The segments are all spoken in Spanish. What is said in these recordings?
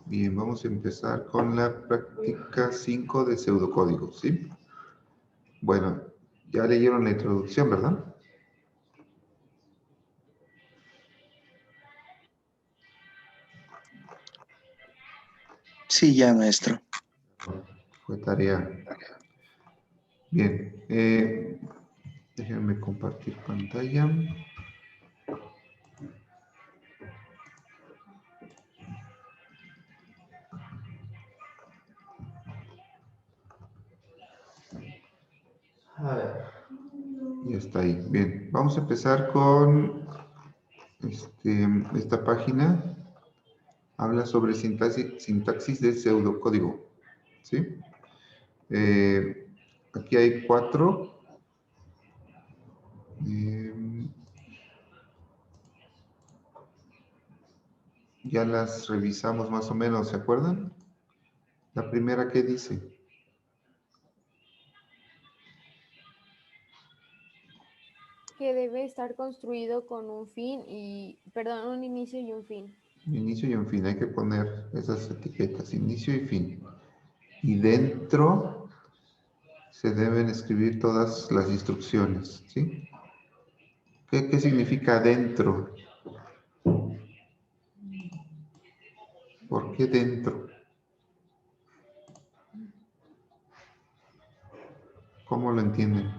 Bien, vamos a empezar con la práctica 5 de pseudocódigo, ¿sí? Bueno, ya leyeron la introducción, ¿verdad? Sí, ya, maestro. Fue tarea. Bien, déjenme compartir pantalla. A ver. Ya está ahí. Bien, vamos a empezar con esta página. Habla sobre sintaxis de pseudocódigo, ¿sí? Aquí hay 4. Ya las revisamos más o menos, ¿se acuerdan? La primera, ¿qué dice? Que debe estar construido con un fin y, perdón, un inicio y un fin. Un inicio y un fin. Hay que poner esas etiquetas, inicio y fin. Y dentro se deben escribir todas las instrucciones, ¿sí? ¿Qué significa dentro? ¿Por qué dentro? ¿Cómo lo entienden?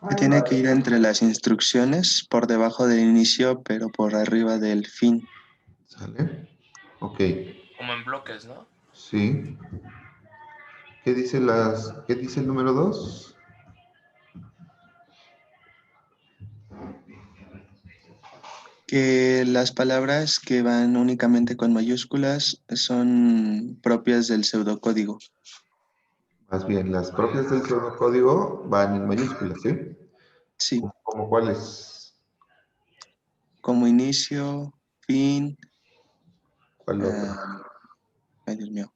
Que tiene que ir entre las instrucciones, por debajo del inicio, pero por arriba del fin. ¿Sale? Ok. Como en bloques, ¿no? Sí. ¿Qué dice el número 2? Que las palabras que van únicamente con mayúsculas son propias del pseudocódigo. Más bien, las propias del pseudocódigo van en mayúsculas, ¿sí? Sí, ¿Cómo cuáles? como inicio, fin, ¿Cuál otro? ay Dios mío,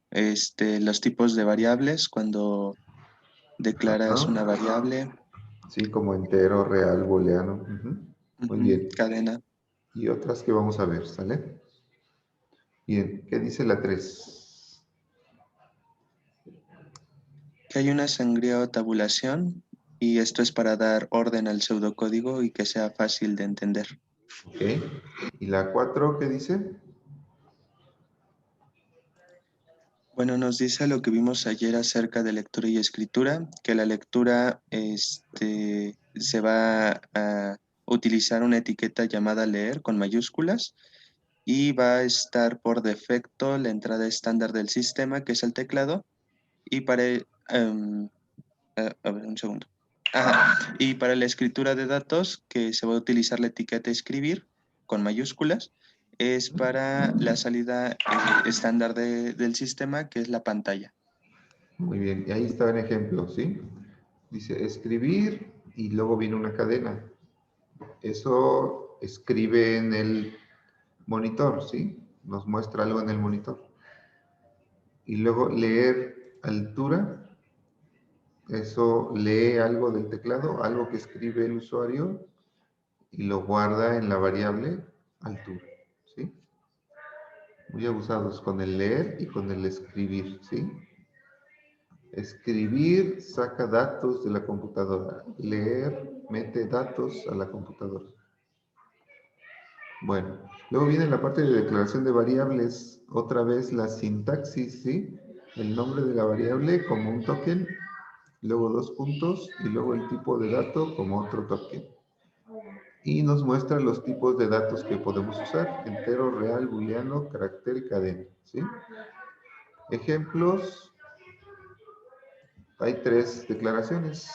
los tipos de variables cuando declaras una Ajá. variable, Sí, como entero, real, booleano. Ujú. Muy bien. cadena. Y otras que vamos a ver, ¿sale? Bien, ¿qué dice la 3? Que hay una sangría o tabulación y esto es para dar orden al pseudocódigo y que sea fácil de entender. Ok. ¿Y la 4 qué dice? Bueno, nos dice lo que vimos ayer acerca de lectura y escritura, que la lectura se va a utilizar una etiqueta llamada leer con mayúsculas y va a estar por defecto la entrada estándar del sistema, que es el teclado, y a ver, un segundo. Ajá. Y para la escritura de datos, que se va a utilizar la etiqueta escribir con mayúsculas, es para la salida estándar del sistema, que es la pantalla. Muy bien, y ahí está el ejemplo, ¿sí? Dice escribir y luego viene una cadena. Eso escribe en el monitor, ¿sí? Nos muestra algo en el monitor. Y luego leer altura, eso lee algo del teclado, algo que escribe el usuario y lo guarda en la variable altura, ¿sí? Muy abusados con el leer y con el escribir, ¿sí? Escribir saca datos de la computadora. Leer mete datos a la computadora. Bueno, luego viene la parte de declaración de variables. Otra vez la sintaxis, ¿sí? El nombre de la variable como un token, luego 2 puntos y luego el tipo de dato como otro token. Y nos muestra los tipos de datos que podemos usar: entero, real, booleano, carácter y cadena, ¿sí? Ejemplos: hay 3 declaraciones.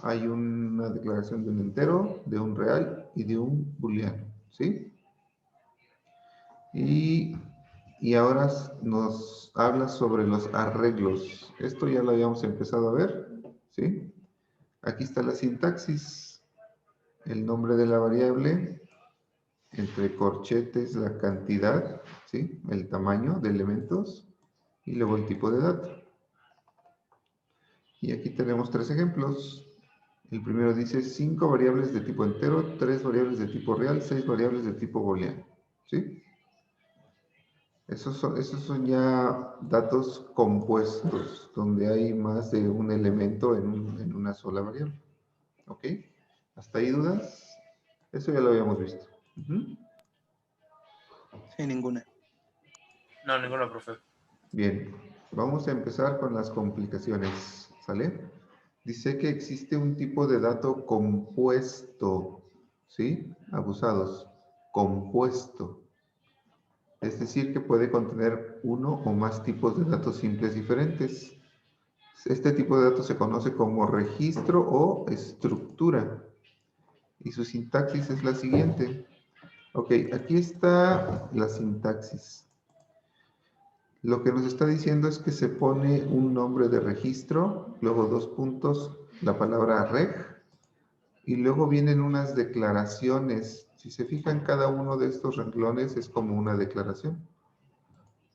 Hay una declaración de un entero, de un real y de un booleano, ¿sí? Y ahora nos habla sobre los arreglos. Esto ya lo habíamos empezado a ver, ¿sí? Aquí está la sintaxis, el nombre de la variable, entre corchetes la cantidad, ¿sí? El tamaño de elementos y luego el tipo de dato. Y aquí tenemos 3 ejemplos. El primero dice 5 variables de tipo entero, 3 variables de tipo real, 6 variables de tipo booleano, ¿sí? Esos son ya datos compuestos, donde hay más de un elemento en una sola variable. ¿Ok? ¿Hasta ahí dudas? Eso ya lo habíamos visto. Ujú. Sí, ninguna. No, ninguna, profe. Bien, vamos a empezar con las complicaciones, ¿sale? Dice que existe un tipo de dato compuesto, ¿sí? Abusados, compuesto. Es decir, que puede contener uno o más tipos de datos simples diferentes. Este tipo de datos se conoce como registro o estructura. Y su sintaxis es la siguiente. Ok, aquí está la sintaxis. Lo que nos está diciendo es que se pone un nombre de registro, luego dos puntos, la palabra reg, y luego vienen unas declaraciones. Si se fijan, cada uno de estos renglones es como una declaración.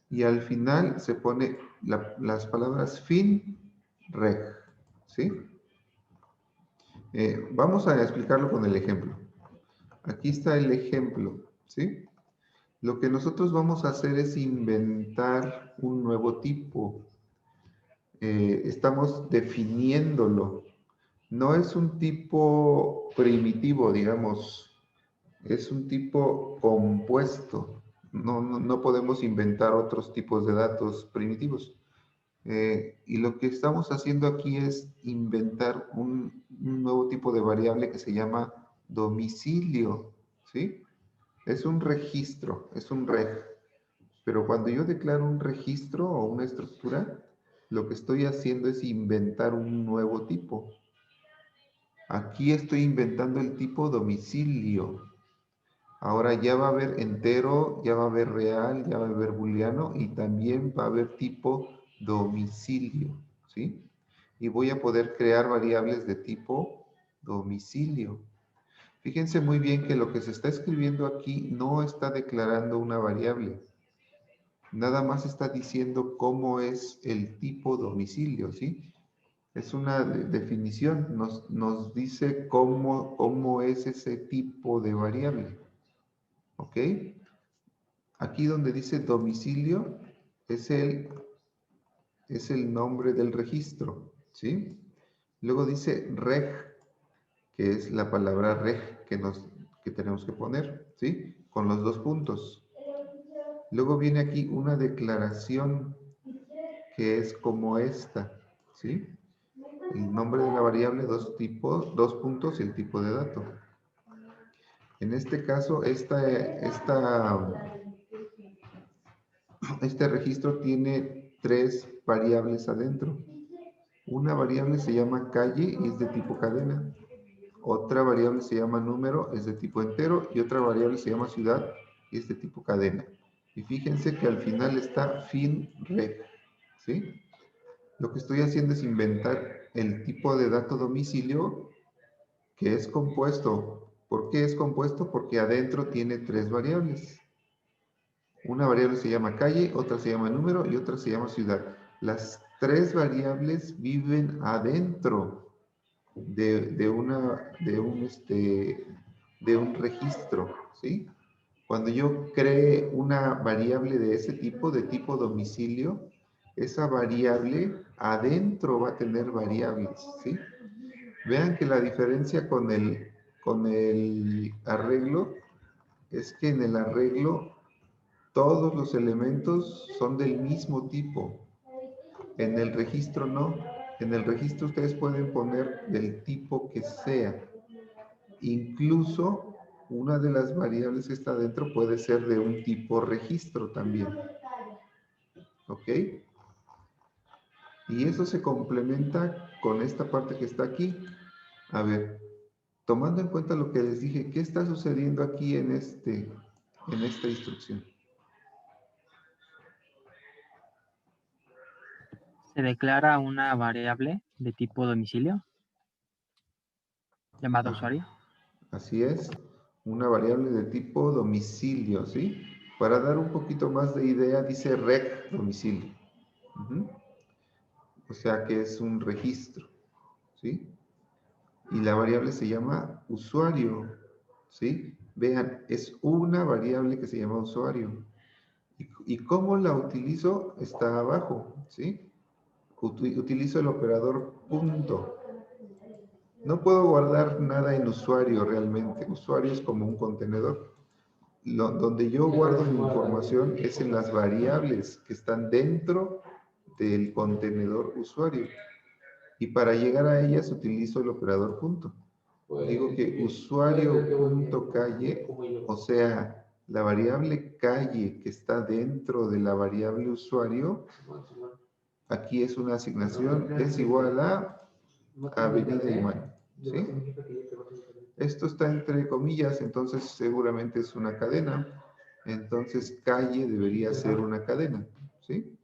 Y al final se pone las palabras fin, reg, ¿sí? Vamos a explicarlo con el ejemplo. Aquí está el ejemplo, ¿sí? Lo que nosotros vamos a hacer es inventar un nuevo tipo. Estamos definiéndolo. No es un tipo primitivo, digamos, es un tipo compuesto. No podemos inventar otros tipos de datos primitivos. Y lo que estamos haciendo aquí es inventar un nuevo tipo de variable que se llama domicilio, ¿sí? Es un registro, es un reg. Pero cuando yo declaro un registro o una estructura, lo que estoy haciendo es inventar un nuevo tipo. Aquí estoy inventando el tipo domicilio. Ahora ya va a haber entero, ya va a haber real, ya va a haber booleano y también va a haber tipo domicilio, ¿sí? Y voy a poder crear variables de tipo domicilio. Fíjense muy bien que lo que se está escribiendo aquí no está declarando una variable. Nada más está diciendo cómo es el tipo domicilio, ¿sí? Es una definición, nos dice cómo es ese tipo de variable. ¿Ok? Aquí donde dice domicilio es el nombre del registro, ¿sí? Luego dice reg, que es la palabra reg que tenemos que poner, ¿sí? Con los dos puntos. Luego viene aquí una declaración que es como esta, ¿sí? El nombre de la variable, dos puntos y el tipo de dato. En este caso, este registro tiene tres variables adentro. Una variable se llama calle y es de tipo cadena. Otra variable se llama número, es de tipo entero. Y otra variable se llama ciudad y es de tipo cadena. Y fíjense que al final está fin reg, ¿sí? Lo que estoy haciendo es inventar el tipo de dato domicilio que es compuesto. ¿Por qué es compuesto? Porque adentro tiene tres variables. Una variable se llama calle, otra se llama número y otra se llama ciudad. Las tres variables viven adentro de un registro, ¿sí? Cuando yo cree una variable de ese tipo, de tipo domicilio, esa variable adentro va a tener variables, ¿sí? Vean que la diferencia con el arreglo es que en el arreglo todos los elementos son del mismo tipo. En el registro no. En el registro ustedes pueden poner del tipo que sea. Incluso una de las variables que está dentro puede ser de un tipo registro también. ¿Ok? Y eso se complementa con esta parte que está aquí. A ver, tomando en cuenta lo que les dije, ¿qué está sucediendo aquí en esta instrucción? Se declara una variable de tipo domicilio llamada usuario. Así es, una variable de tipo domicilio, ¿sí? Para dar un poquito más de idea, dice reg domicilio. O sea que es un registro, ¿sí? Y la variable se llama usuario, ¿sí? Vean, es una variable que se llama usuario. ¿Y cómo la utilizo? Está abajo, ¿sí? Utilizo el operador punto. No puedo guardar nada en usuario realmente. Usuario es como un contenedor. Donde yo guardo mi información es en las variables que están dentro del contenedor usuario. Y para llegar a ellas utilizo el operador punto. Digo que usuario.calle, o sea, la variable calle que está dentro de la variable usuario, aquí es una asignación, es igual a Avenida Imán, ¿sí? Esto está entre comillas, entonces seguramente es una cadena. Entonces calle debería ser una cadena, ¿sí?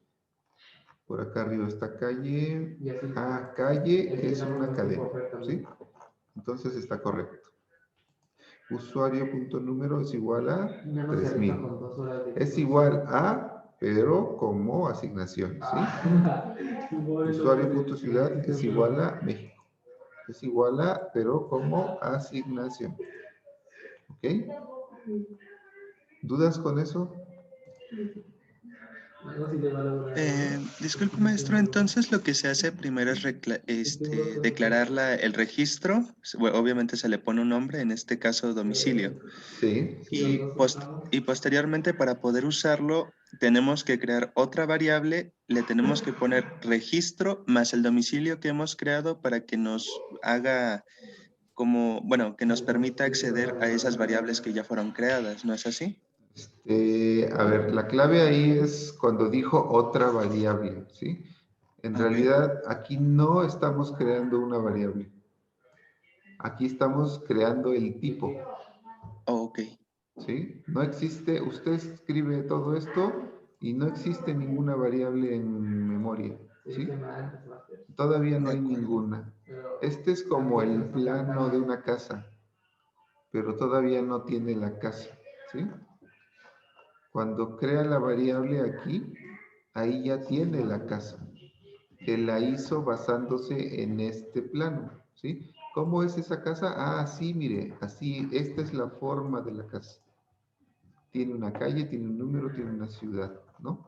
Por acá arriba está calle. Ah, calle es una cadena, ¿sí? Entonces está correcto. Usuario.número es igual a 3000. Es igual a, pero como asignación, ¿sí? Usuario.ciudad es igual a México. Es igual a, pero como asignación. ¿Ok? ¿Dudas con eso? Disculpe, maestro, entonces lo que se hace primero es declarar el registro. Bueno, obviamente se le pone un nombre, en este caso domicilio. Sí. Y posteriormente, para poder usarlo, tenemos que crear otra variable, le tenemos que poner registro más el domicilio que hemos creado para que nos haga como, bueno, que nos permita acceder a esas variables que ya fueron creadas, ¿no es así? A ver, la clave ahí es cuando dijo otra variable, ¿sí? En Ok. realidad, aquí no estamos creando una variable. Aquí estamos creando el tipo, Oh, ok. ¿sí? No existe, usted escribe todo esto y no existe ninguna variable en memoria, ¿sí? Todavía no hay ninguna. Este es como el plano de una casa, pero todavía no tiene la casa, ¿sí? Cuando crea la variable aquí, ahí ya tiene la casa, que la hizo basándose en este plano, ¿sí? ¿Cómo es esa casa? Ah, sí, mire, así, esta es la forma de la casa. Tiene una calle, tiene un número, tiene una ciudad, ¿no?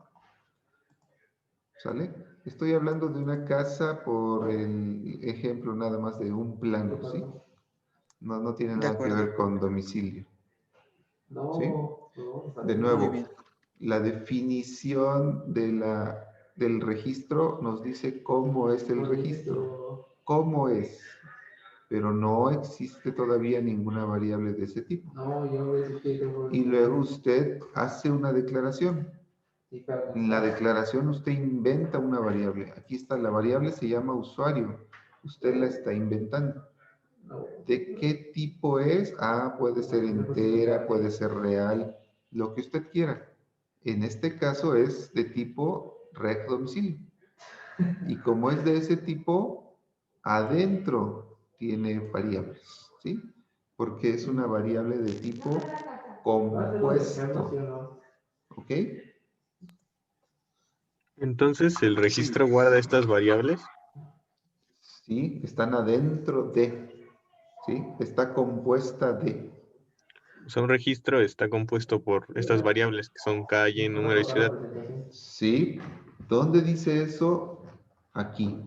¿Sale? Estoy hablando de una casa por el ejemplo nada más de un plano, ¿sí? No tiene De nada que acuerdo. ver con domicilio, ¿sí? De Muy nuevo, bien. la definición del registro nos dice cómo es el registro, cómo es, pero no existe todavía ninguna variable de ese tipo. Y luego usted hace una declaración. En la declaración usted inventa una variable. Aquí está, la variable se llama usuario. Usted la está inventando. ¿De qué tipo es? Ah, puede ser entera, puede ser real, lo que usted quiera. En este caso es de tipo reg domicilio. Y como es de ese tipo, adentro tiene variables, ¿sí? Porque es una variable de tipo compuesto. ¿Ok? Entonces, ¿el Sí. registro guarda estas variables? ¿Sí? Están adentro de, ¿sí? Está compuesta de. O sea, un registro está compuesto por estas variables que son calle, número y ciudad. ¿Sí? ¿Dónde dice eso? Aquí.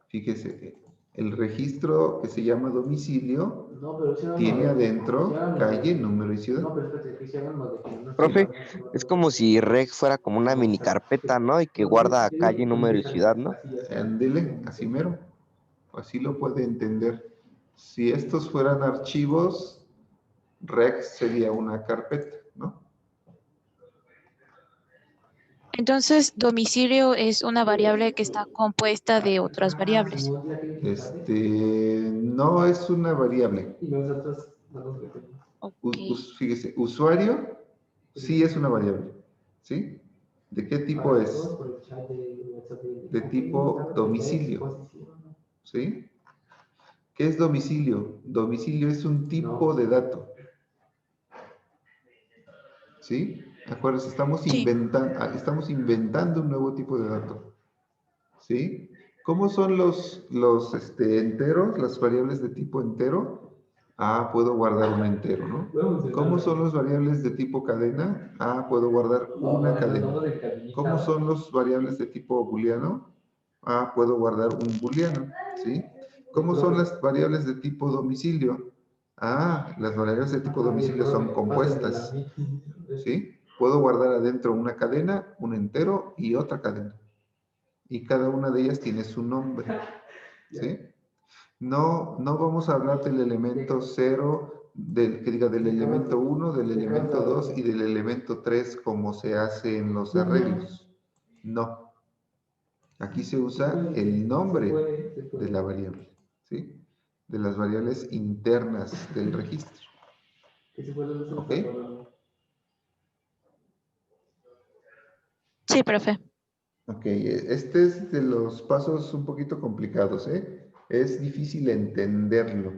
Fíjese, el registro que se llama domicilio tiene adentro calle, número y ciudad. Profe, es como si reg fuera como una mini carpeta, ¿no? Y que guarda calle, número y ciudad, ¿no? Ándele, así mero. Así lo puede entender. Si estos fueran archivos, reg sería una carpeta, ¿no? Entonces, domicilio es una variable que está compuesta de otras variables. No es una variable. Ok. Fíjese, usuario sí es una variable, ¿sí? ¿De qué tipo es? De tipo domicilio, ¿sí? ¿Qué es domicilio? Domicilio es un tipo de dato, ¿sí? Acuérdense, estamos Sí. inventando un nuevo tipo de dato, ¿sí? ¿Cómo son los enteros, las variables de tipo entero? puedo guardar un entero, ¿no? ¿Cómo son las variables de tipo cadena? Puedo guardar una cadena. ¿Cómo son los variables de tipo booleano? Puedo guardar un booleano, ¿sí? ¿Cómo son las variables de tipo domicilio? Las variables de tipo domicilio son compuestas, ¿sí? Puedo guardar adentro una cadena, un entero y otra cadena. Y cada una de ellas tiene su nombre, ¿sí? No vamos a hablar del elemento 0, del elemento 1, del elemento 2 y del elemento 3 como se hace en los arreglos. No. Aquí se usa el nombre de la variable, ¿sí? De las variables internas del registro. ¿Ok? Sí, profe. Ok, este es de los pasos un poquito complicados, ¿eh? Es difícil entenderlo,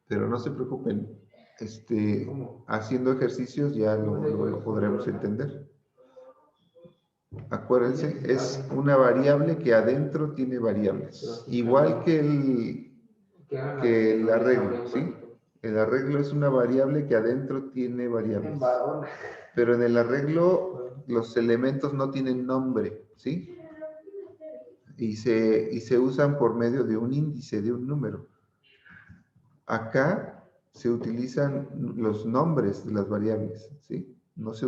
pero no se preocupen. Haciendo ejercicios ya lo podremos entender. Acuérdense, es una variable que adentro tiene variables. Igual que el arreglo, ¿sí? El arreglo es una variable que adentro tiene variables. Pero en el arreglo los elementos no tienen nombre, ¿sí? Y se usan por medio de un índice, de un número. Acá se utilizan los nombres de las variables, ¿sí? No se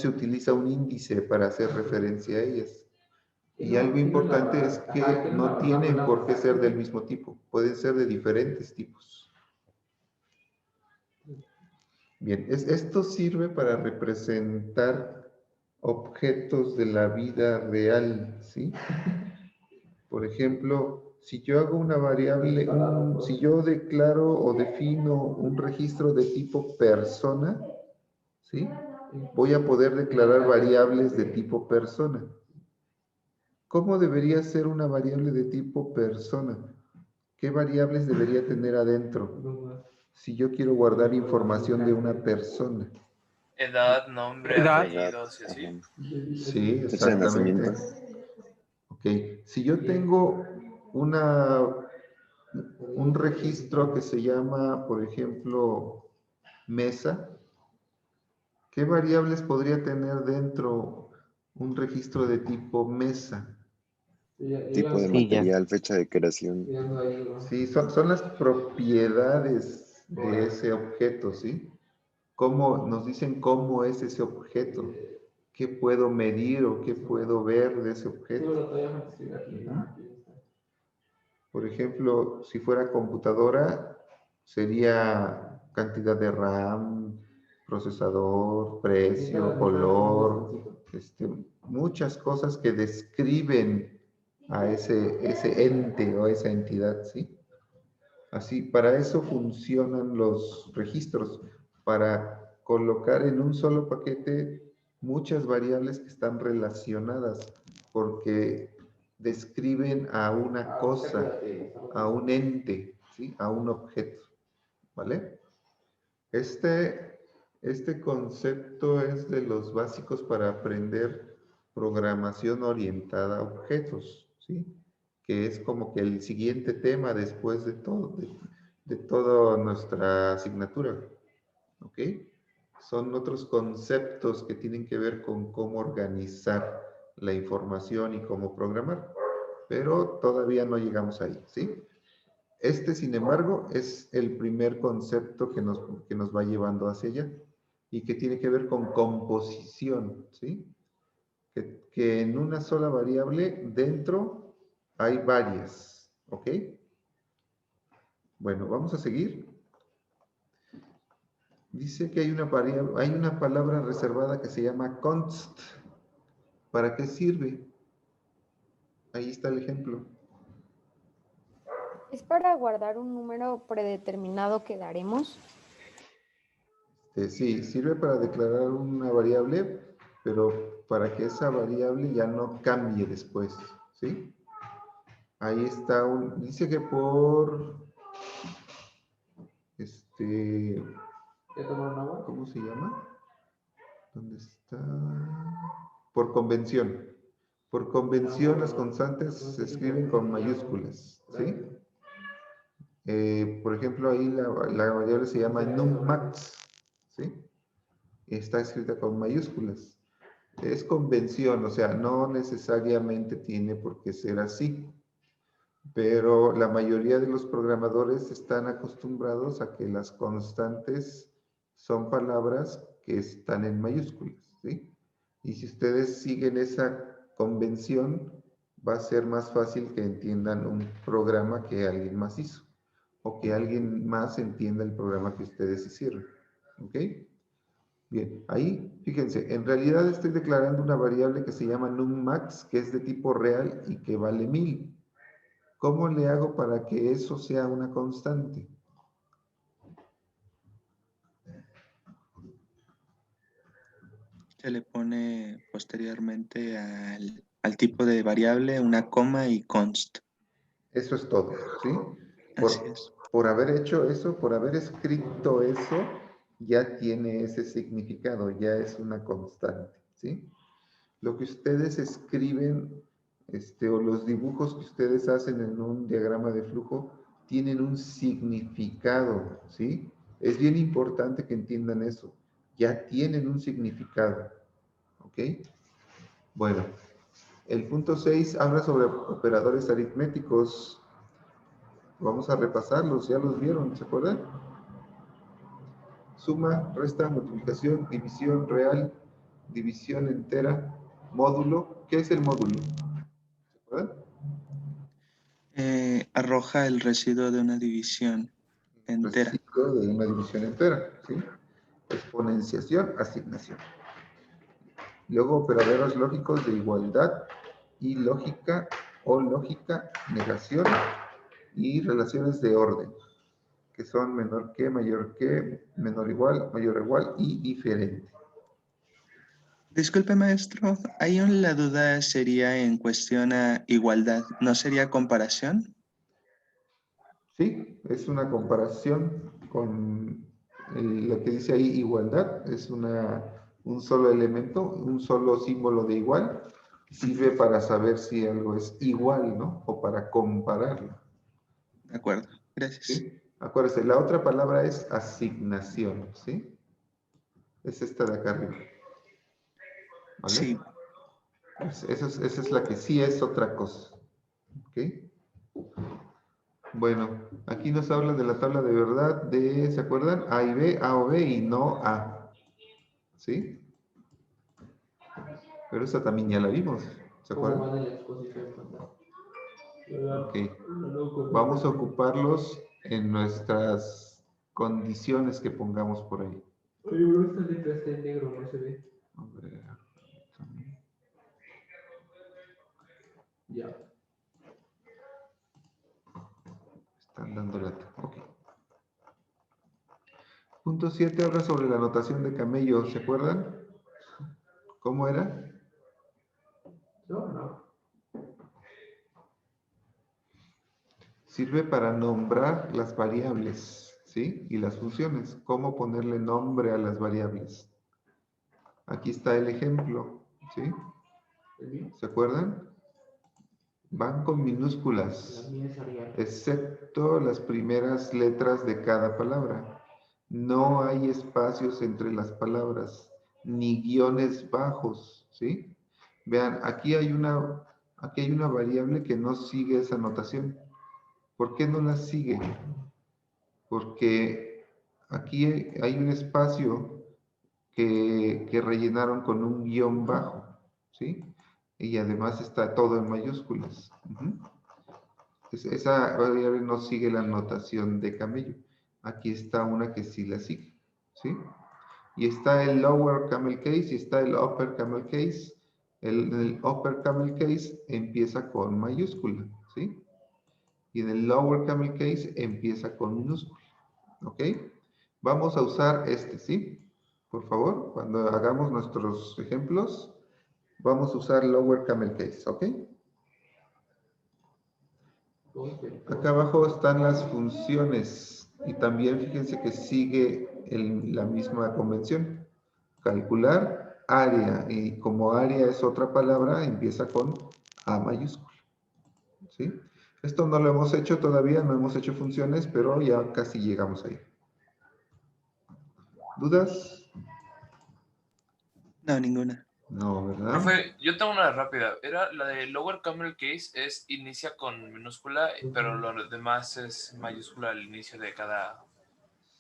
utiliza un índice para hacer referencia a ellas. Y algo importante es que no tienen por qué ser del mismo tipo, pueden ser de diferentes tipos. Bien, esto sirve para representar objetos de la vida real, ¿sí? Por ejemplo, si yo hago una variable, si yo declaro o defino un registro de tipo persona, ¿sí? Voy a poder declarar variables de tipo persona. ¿Cómo debería ser una variable de tipo persona? ¿Qué variables debería tener adentro? Si yo quiero guardar información de una persona. Edad, nombre, apellidos y así. Sí, Fecha de exactamente. nacimiento. Ok, si yo tengo un registro que se llama, por ejemplo, mesa, ¿qué variables podría tener dentro un registro de tipo mesa? Tipo de Sí, ya. material, fecha de creación. Sí, son las propiedades de ese objeto, ¿sí? Nos dicen cómo es ese objeto, qué puedo medir o qué puedo ver de ese objeto. Por ejemplo, si fuera computadora, sería cantidad de RAM, procesador, precio, color, muchas cosas que describen a ese ente o esa entidad, ¿sí? Así, para eso funcionan los registros, para colocar en un solo paquete muchas variables que están relacionadas, porque describen a una cosa, a un ente, ¿sí? A un objeto, ¿vale? Este concepto es de los básicos para aprender programación orientada a objetos, ¿sí? Que es como que el siguiente tema después de todo, de toda nuestra asignatura, ¿ok? Son otros conceptos que tienen que ver con cómo organizar la información y cómo programar, pero todavía no llegamos ahí, ¿sí? Sin embargo, es el primer concepto que nos va llevando hacia allá y que tiene que ver con composición, ¿sí? Que en una sola variable dentro hay varias, ¿ok? Bueno, vamos a seguir. Dice que hay una palabra reservada que se llama const. ¿Para qué sirve? Ahí está el ejemplo. ¿Es para guardar un número predeterminado que daremos? Sí, sirve para declarar una variable, pero para que esa variable ya no cambie después, ¿sí? Ahí está dice que ¿cómo se llama? ¿Dónde está? Por convención. Por convención las constantes se escriben con mayúsculas, ¿sí? Por ejemplo, ahí la variable se llama nummax, ¿sí? Está escrita con mayúsculas. Es convención, o sea, no necesariamente tiene por qué ser así, pero la mayoría de los programadores están acostumbrados a que las constantes son palabras que están en mayúsculas, ¿sí? Y si ustedes siguen esa convención, va a ser más fácil que entiendan un programa que alguien más hizo, o que alguien más entienda el programa que ustedes hicieron, ¿ok? Bien, ahí, fíjense, en realidad estoy declarando una variable que se llama nummax, que es de tipo real y que vale 1000. ¿Cómo le hago para que eso sea una constante? Se le pone posteriormente al tipo de variable una coma y const. Eso es todo, ¿sí? Así es. Por haber hecho eso, por haber escrito eso, ya tiene ese significado, ya es una constante, ¿sí? Lo que ustedes escriben, o los dibujos que ustedes hacen en un diagrama de flujo, tienen un significado, ¿sí? Es bien importante que entiendan eso. Ya tienen un significado, ¿ok? Bueno, el punto 6 habla sobre operadores aritméticos. Vamos a repasarlos, ya los vieron, ¿se acuerdan? Suma, resta, multiplicación, división real, división entera, módulo. ¿Qué es el módulo? ¿Se acuerdan? Arroja el residuo de una división entera. Residuo de una división entera, ¿sí? Exponenciación, asignación. Luego operadores lógicos de igualdad y lógica o lógica, negación y relaciones de orden, que son menor que, mayor que, menor igual, mayor igual y diferente. Disculpe, maestro, ahí la duda sería en cuestión a igualdad, ¿no sería comparación? Sí, es una comparación con lo que dice ahí igualdad, es un solo elemento, un solo símbolo de igual, sirve para saber si algo es igual, ¿no? O para compararlo. De acuerdo, gracias. ¿Sí? Acuérdense, la otra palabra es asignación, ¿sí? Es esta de acá arriba. ¿Vale? Sí. Esa es la que sí es otra cosa. ¿Ok? Bueno, aquí nos habla de la tabla de verdad de, ¿se acuerdan? A y B, A o B y no A. ¿Sí? Pero esa también ya la vimos. ¿Se acuerdan? Ok. Vamos a ocuparlos en nuestras condiciones que pongamos por ahí. Oye, bro, esta letra está en negro, no se ve. A ver. Ya. Están dando lata. Ok. Punto 7 habla sobre la notación de camello. ¿Se acuerdan? ¿Cómo era? No. Sirve para nombrar las variables, ¿sí? Y las funciones. ¿Cómo ponerle nombre a las variables? Aquí está el ejemplo, ¿sí? ¿Se acuerdan? Van con minúsculas, excepto las primeras letras de cada palabra. No hay espacios entre las palabras, ni guiones bajos, ¿sí? Vean, aquí hay una variable que no sigue esa notación. ¿Por qué no la sigue? Porque aquí hay un espacio que rellenaron con un guión bajo, ¿sí? Y además está todo en mayúsculas. Esa variable no sigue la notación de camello. Aquí está una que sí la sigue, ¿sí? Y está el lower camel case y está el upper camel case. El upper camel case empieza con mayúscula, ¿sí? Y en el lower camel case empieza con minúscula, ¿ok? Vamos a usar este, ¿sí? Por favor, cuando hagamos nuestros ejemplos, vamos a usar lower camel case, ¿ok? Acá abajo están las funciones y también fíjense que sigue la misma convención. Calcular área, y como área es otra palabra, empieza con A mayúscula, ¿sí? Esto no lo hemos hecho todavía, no hemos hecho funciones, pero ya casi llegamos ahí. ¿Dudas? No, ninguna. No, ¿verdad? Profe, yo tengo una rápida. Era la de lower camel case, inicia con minúscula, pero lo demás es mayúscula al inicio de cada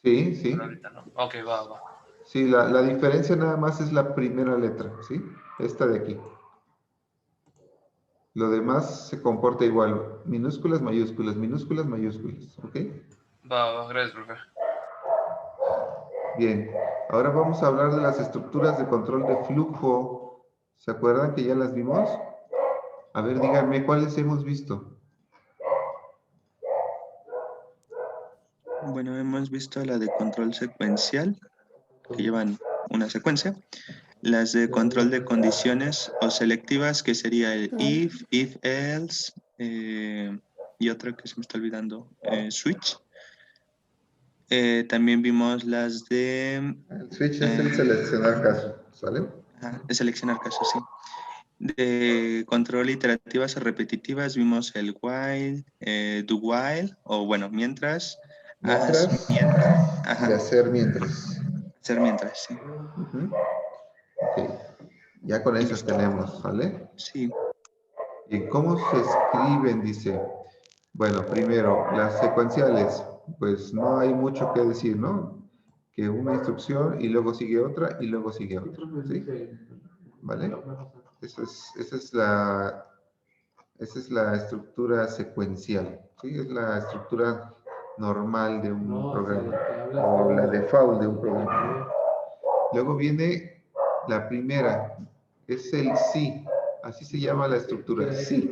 Sí, sí. palabrita, ¿no? Ok, va. Sí, la diferencia nada más es la primera letra, ¿sí? Esta de aquí. Lo demás se comporta igual. Minúsculas, mayúsculas, minúsculas, mayúsculas. ¿Ok? Va, gracias, profe. Bien. Ahora vamos a hablar de las estructuras de control de flujo. ¿Se acuerdan que ya las vimos? A ver, díganme, ¿cuáles hemos visto? Bueno, hemos visto la de control secuencial, que llevan una secuencia. Las de control de condiciones o selectivas, que sería el if, else, y otra que se me está olvidando, switch. También vimos las de... El switch es el seleccionar caso, ¿sale? De seleccionar casos, sí. De control iterativas o repetitivas vimos el while, do while, o bueno, mientras, Mientras, as, mientras. Ajá. y hacer mientras. Hacer mientras, sí. Ok, ya con esas tenemos, ¿vale? Sí. ¿Y cómo se escriben? Dice. Bueno, primero, las secuenciales, pues no hay mucho que decir, ¿no? Que una instrucción y luego sigue otra y luego sigue otra, ¿sí? ¿Vale? Esa es la estructura secuencial, ¿sí? Es la estructura normal de un programa, o la default de un programa. Luego viene la primera, es el sí, así se llama la estructura, sí.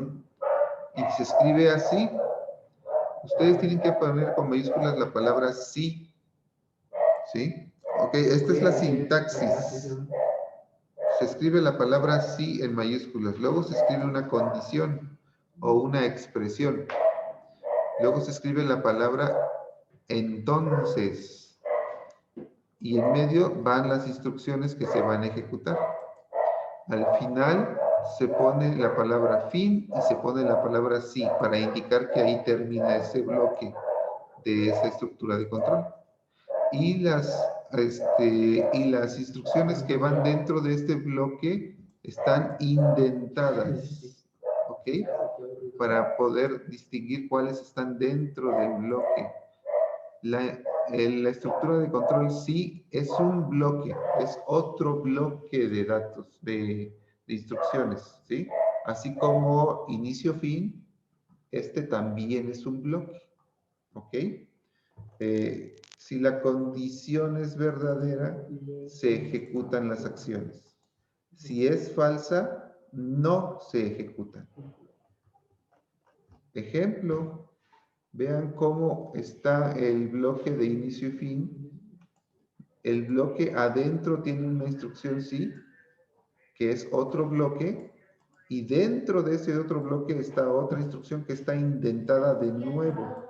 Y se escribe así. Ustedes tienen que poner con mayúsculas la palabra sí. ¿Sí? Ok, esta es la sintaxis. Se escribe la palabra sí en mayúsculas. Luego se escribe una condición o una expresión. Luego se escribe la palabra entonces. Y en medio van las instrucciones que se van a ejecutar. Al final se pone la palabra fin y se pone la palabra sí para indicar que ahí termina ese bloque de esa estructura de control. Y las instrucciones que van dentro de este bloque están indentadas, ¿ok? Para poder distinguir cuáles están dentro del bloque. La estructura de control sí es un bloque, es otro bloque de datos, de instrucciones, ¿sí? Así como inicio-fin, este también es un bloque, ¿ok? Si la condición es verdadera, se ejecutan las acciones. Si es falsa, no se ejecutan. Ejemplo, vean cómo está el bloque de inicio y fin. El bloque adentro tiene una instrucción sí, que es otro bloque, y dentro de ese otro bloque está otra instrucción que está indentada de nuevo.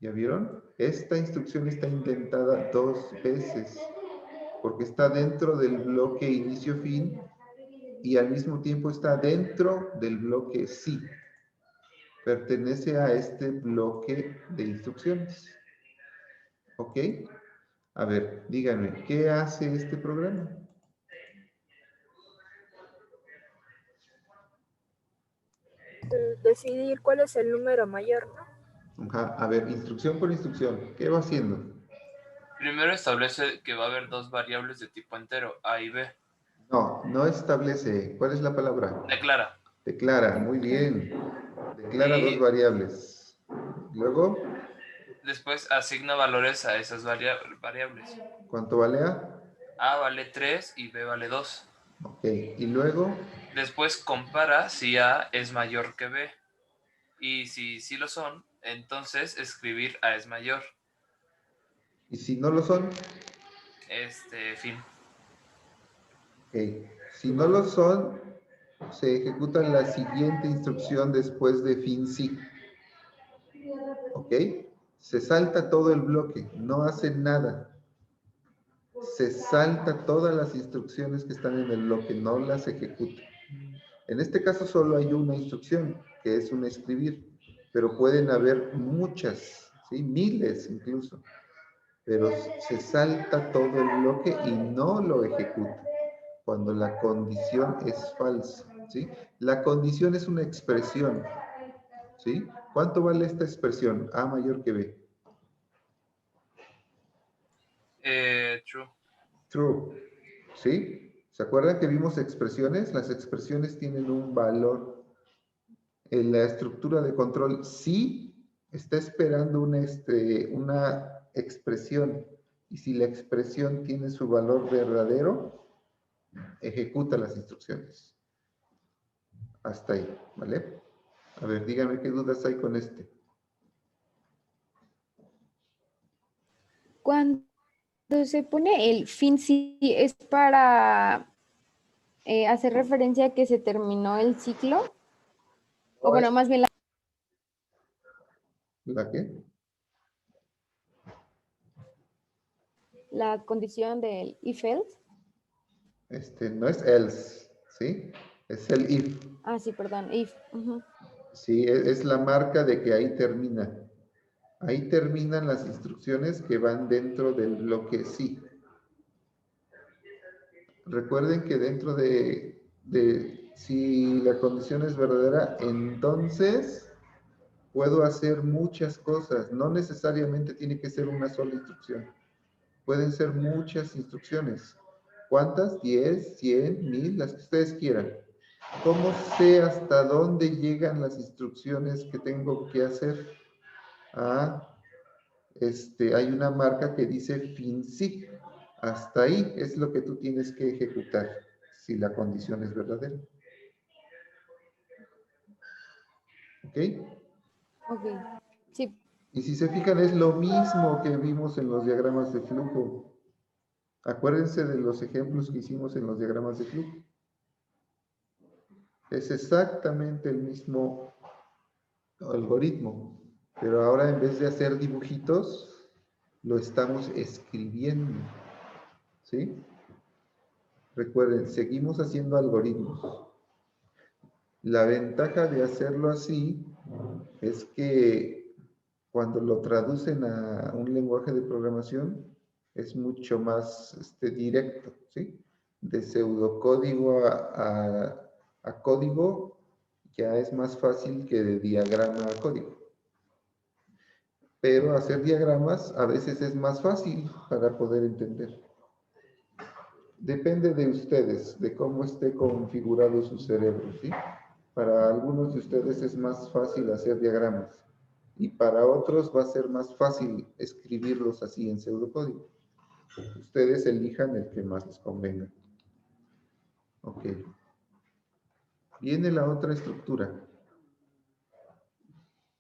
¿Ya vieron? Esta instrucción está indentada 2 veces, porque está dentro del bloque inicio-fin y al mismo tiempo está dentro del bloque sí. Pertenece a este bloque de instrucciones. ¿Ok? A ver, díganme, ¿qué hace este programa? Decidir cuál es el número mayor, ¿no? Ajá. A ver, instrucción por instrucción, ¿qué va haciendo? Primero establece que va a haber dos variables de tipo entero, A y B. No, no establece. ¿Cuál es la palabra? Declara. Declara, muy bien. Declara dos variables. Luego. Después asigna valores a esas variables. ¿Cuánto vale A? A vale 3 y B vale 2. Ok, y luego. Después compara si A es mayor que B. Y si sí lo son, entonces escribir A es mayor. ¿Y si no lo son? Fin. Ok, si no lo son, se ejecuta la siguiente instrucción después de fin sí. ¿Ok? Se salta todo el bloque, no hace nada. Se salta todas las instrucciones que están en el bloque, no las ejecuta. En este caso solo hay una instrucción, que es un escribir, pero pueden haber muchas, ¿sí? Miles incluso, pero se salta todo el bloque y no lo ejecuta cuando la condición es falsa, ¿sí? La condición es una expresión, ¿sí? ¿Cuánto vale esta expresión? A mayor que B. True. True, ¿sí? ¿Se acuerdan que vimos expresiones? Las expresiones tienen un valor. En la estructura de control sí está esperando una expresión, y si la expresión tiene su valor verdadero, ejecuta las instrucciones. Hasta ahí, ¿vale? A ver, díganme qué dudas hay con este. Cuando se pone el fin sí es para hacer referencia a que se terminó el ciclo. O bueno, más bien ¿La qué? la condición del if else. No es else, ¿sí? Es el if. Ah, sí, perdón, if. Sí, es la marca de que ahí termina. Ahí terminan las instrucciones que van dentro del bloque sí. Recuerden que dentro de si la condición es verdadera, entonces puedo hacer muchas cosas. No necesariamente tiene que ser una sola instrucción. Pueden ser muchas instrucciones. ¿Cuántas? 10, 100, 1000, las que ustedes quieran. ¿Cómo sé hasta dónde llegan las instrucciones que tengo que hacer? Hay una marca que dice fin sí. Hasta ahí es lo que tú tienes que ejecutar, si la condición es verdadera. ¿Ok? Ok, sí. Y si se fijan, es lo mismo que vimos en los diagramas de flujo. Acuérdense de los ejemplos que hicimos en los diagramas de flujo. Es exactamente el mismo algoritmo, pero ahora en vez de hacer dibujitos, lo estamos escribiendo. ¿Sí? Recuerden, seguimos haciendo algoritmos. La ventaja de hacerlo así es que cuando lo traducen a un lenguaje de programación es mucho más directo, ¿sí? De pseudocódigo a código ya es más fácil que de diagrama a código. Pero hacer diagramas a veces es más fácil para poder entender. Depende de ustedes, de cómo esté configurado su cerebro, ¿sí? Para algunos de ustedes es más fácil hacer diagramas y para otros va a ser más fácil escribirlos así en pseudocódigo. Ustedes elijan el que más les convenga. Ok. Viene la otra estructura.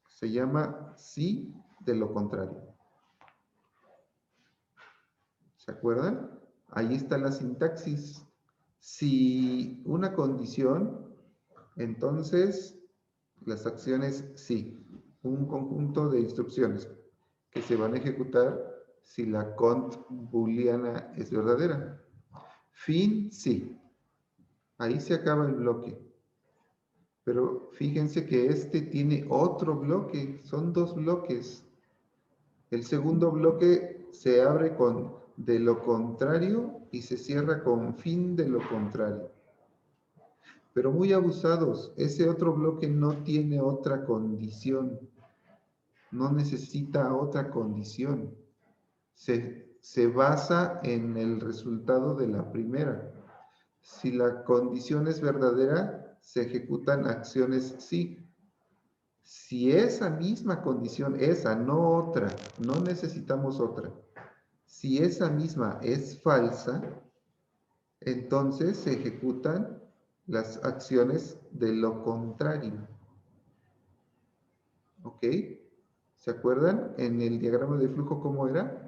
Se llama sí de lo contrario. ¿Se acuerdan? Ahí está la sintaxis. Si una condición, entonces las acciones sí. Un conjunto de instrucciones que se van a ejecutar si la cont booleana es verdadera. Fin, sí. Ahí se acaba el bloque. Pero fíjense que este tiene otro bloque. Son dos bloques. El segundo bloque se abre con de lo contrario y se cierra con fin de lo contrario. Pero muy abusados. Ese otro bloque no tiene otra condición. No necesita otra condición. Se basa en el resultado de la primera. Si la condición es verdadera, se ejecutan acciones sí. Si esa misma condición, esa, no otra, no necesitamos otra. Si esa misma es falsa, entonces se ejecutan las acciones de lo contrario. ¿Ok? ¿Se acuerdan en el diagrama de flujo cómo era?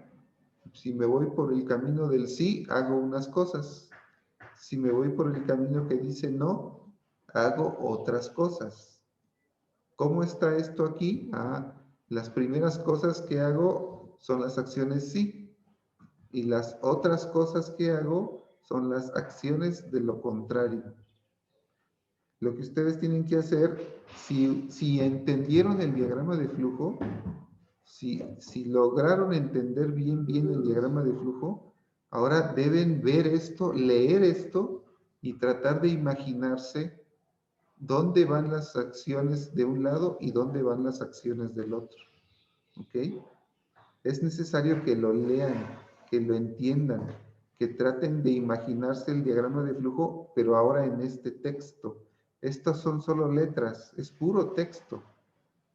Si me voy por el camino del sí, hago unas cosas. Si me voy por el camino que dice no, hago otras cosas. ¿Cómo está esto aquí? Las primeras cosas que hago son las acciones sí. Y las otras cosas que hago son las acciones de lo contrario. Lo que ustedes tienen que hacer, si entendieron el diagrama de flujo, si lograron entender bien el diagrama de flujo, ahora deben ver esto, leer esto y tratar de imaginarse dónde van las acciones de un lado y dónde van las acciones del otro. ¿Ok? Es necesario que lo lean, que lo entiendan, que traten de imaginarse el diagrama de flujo, pero ahora en este texto. Estas son solo letras, es puro texto,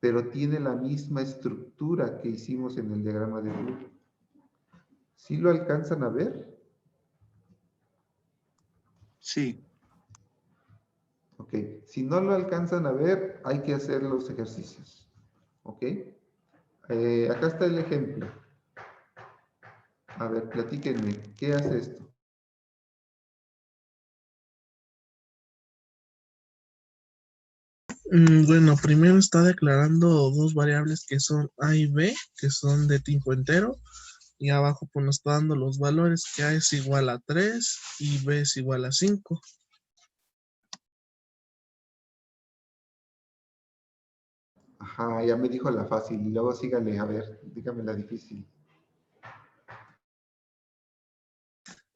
pero tiene la misma estructura que hicimos en el diagrama de flujo. ¿Sí lo alcanzan a ver? Sí. Ok, si no lo alcanzan a ver, hay que hacer los ejercicios. ¿Ok? Acá está el ejemplo. A ver, platíquenme, ¿qué hace esto? Bueno, primero está declarando dos variables que son A y B, que son de tipo entero, y abajo pues nos está dando los valores, que A es igual a 3 y B es igual a 5. Ajá, ya me dijo la fácil, y luego sígale, a ver, dígame la difícil.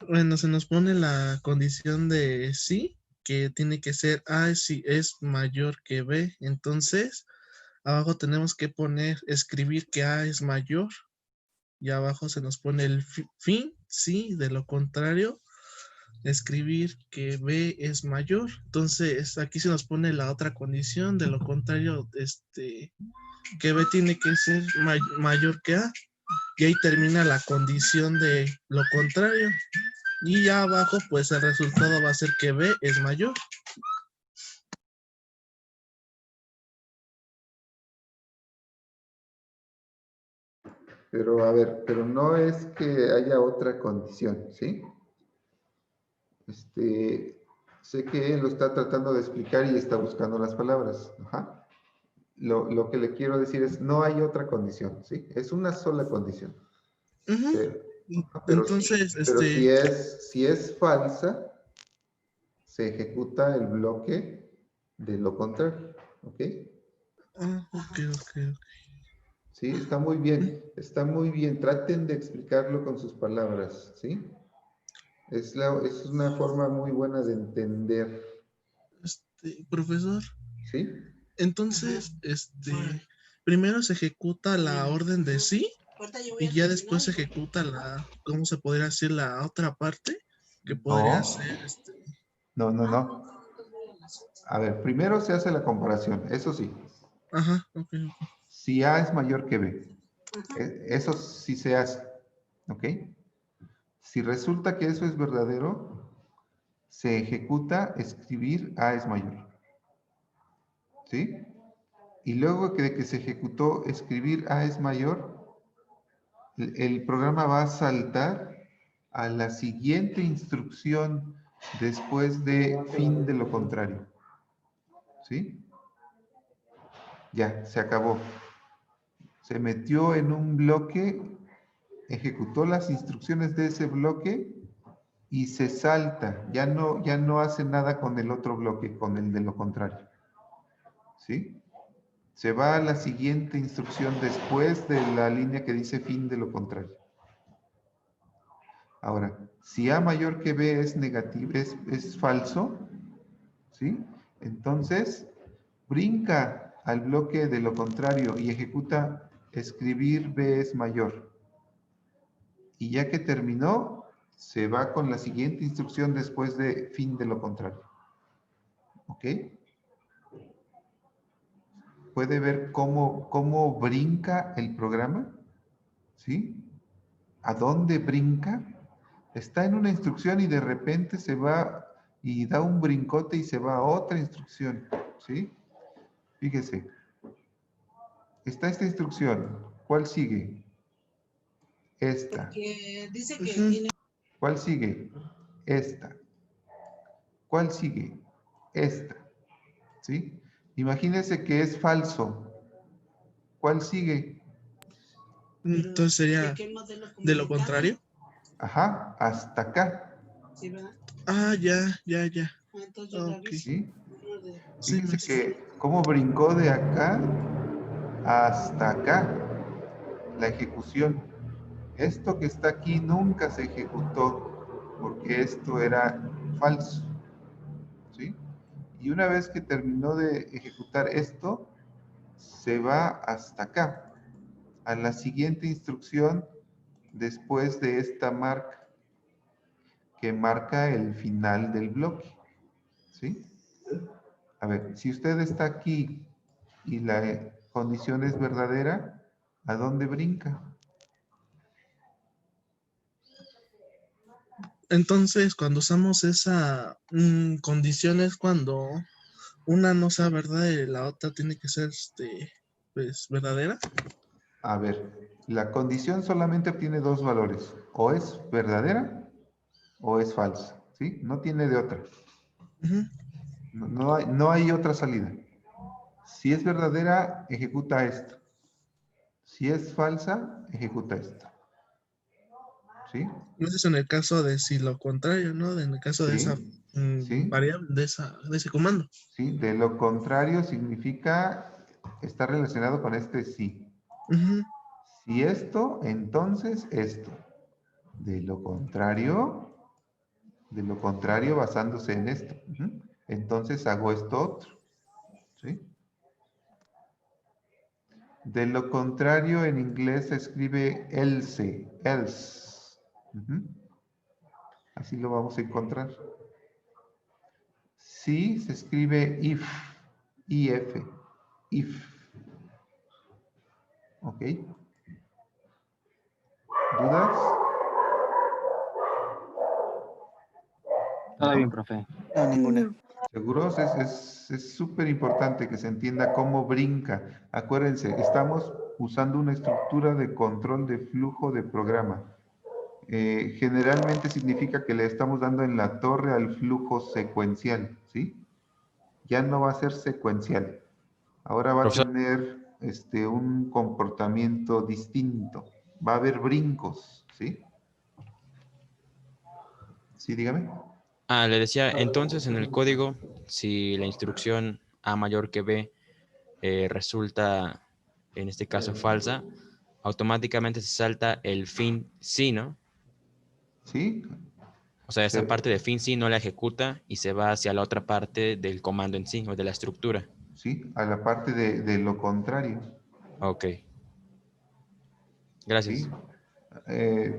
Bueno, se nos pone la condición de sí, que tiene que ser A si es mayor que B. Entonces, abajo tenemos que escribir que A es mayor. Y abajo se nos pone el fin, sí, de lo contrario, escribir que B es mayor. Entonces, aquí se nos pone la otra condición, de lo contrario, que B tiene que ser mayor que A. Y ahí termina la condición de lo contrario. Y ya abajo, pues el resultado va a ser que B es mayor. Pero a ver, pero no es que haya otra condición, ¿sí? Sé que él lo está tratando de explicar y está buscando las palabras. Ajá. Lo que le quiero decir es, no hay otra condición, ¿sí? Es una sola condición. Pero Entonces, si es falsa, se ejecuta el bloque de lo contrario, ¿ok? Ok. Sí, está muy bien. Traten de explicarlo con sus palabras, ¿sí? Es una forma muy buena de entender. Profesor. ¿Sí? Entonces, primero se ejecuta la orden de sí y ya después se ejecuta ¿cómo se podría decir? La otra parte que podría ser No. A ver, primero se hace la comparación, eso sí. Ajá, ok. Si A es mayor que B, eso sí se hace, ¿ok? Si resulta que eso es verdadero, se ejecuta escribir A es mayor, ¿sí? Y luego de que se ejecutó escribir A es mayor, el programa va a saltar a la siguiente instrucción después de fin de lo contrario, ¿sí? Ya, se acabó. Se metió en un bloque, ejecutó las instrucciones de ese bloque y se salta. Ya no hace nada con el otro bloque, con el de lo contrario. ¿Sí? Se va a la siguiente instrucción después de la línea que dice fin de lo contrario. Ahora, si A mayor que B es negativo, es falso, ¿sí? Entonces, brinca al bloque de lo contrario y ejecuta escribir B es mayor. Y ya que terminó, se va con la siguiente instrucción después de fin de lo contrario. ¿Ok? ¿Puede ver cómo brinca el programa? ¿Sí? ¿A dónde brinca? Está en una instrucción y de repente se va y da un brincote y se va a otra instrucción. ¿Sí? Fíjese. Está esta instrucción. ¿Cuál sigue? Esta. Dice que tiene... ¿Cuál sigue? Esta. ¿Cuál sigue? Esta. ¿Sí? Imagínense que es falso. ¿Cuál sigue? Entonces sería de lo contrario. Ajá, hasta acá. Sí, ¿verdad? Ah, ya. Entonces, ¿Sí? Sí, Fíjense que cómo brincó de acá hasta acá la ejecución. Esto que está aquí nunca se ejecutó porque esto era falso, ¿sí? Y una vez que terminó de ejecutar esto, se va hasta acá, a la siguiente instrucción después de esta marca, que marca el final del bloque, ¿sí? A ver, si usted está aquí y la condición es verdadera, ¿a dónde brinca? Entonces, cuando usamos esa condición es cuando una no sea verdad y la otra tiene que ser pues, verdadera. A ver, la condición solamente obtiene dos valores, o es verdadera o es falsa, ¿sí? No tiene de otra. Ujú. No hay otra salida. Si es verdadera, ejecuta esto. Si es falsa, ejecuta esto. ¿Sí? Eso es en el caso de si lo contrario, ¿no? En el caso de esa Sí, sí, variable, de ese comando. sí. De lo contrario significa, está relacionado con este sí. Ujú. Si esto, entonces esto. De lo contrario basándose en esto. Ujú. Entonces hago esto otro. ¿Sí? De lo contrario, en inglés se escribe else. Ujú. Así lo vamos a encontrar. Sí, se escribe if. If. ¿Ok? ¿Dudas? Todo ¿No? bien, profe. No, ninguna. No. ¿Seguros? Es súper importante que se entienda cómo brinca. Acuérdense, estamos usando una estructura de control de flujo de programa. Generalmente significa que le estamos dando en la torre al flujo secuencial, ¿sí? Ya no va a ser secuencial. Ahora va a Profesor. tener un comportamiento distinto. Va a haber brincos, ¿sí? Sí, dígame. Le decía, entonces en el código, si la instrucción A mayor que B resulta, en este caso, falsa, automáticamente se salta el fin sí, ¿no? Sí. O sea, esa parte de fin sí no la ejecuta y se va hacia la otra parte del comando en sí, o de la estructura. Sí, a la parte de lo contrario. Ok. Gracias. ¿Sí?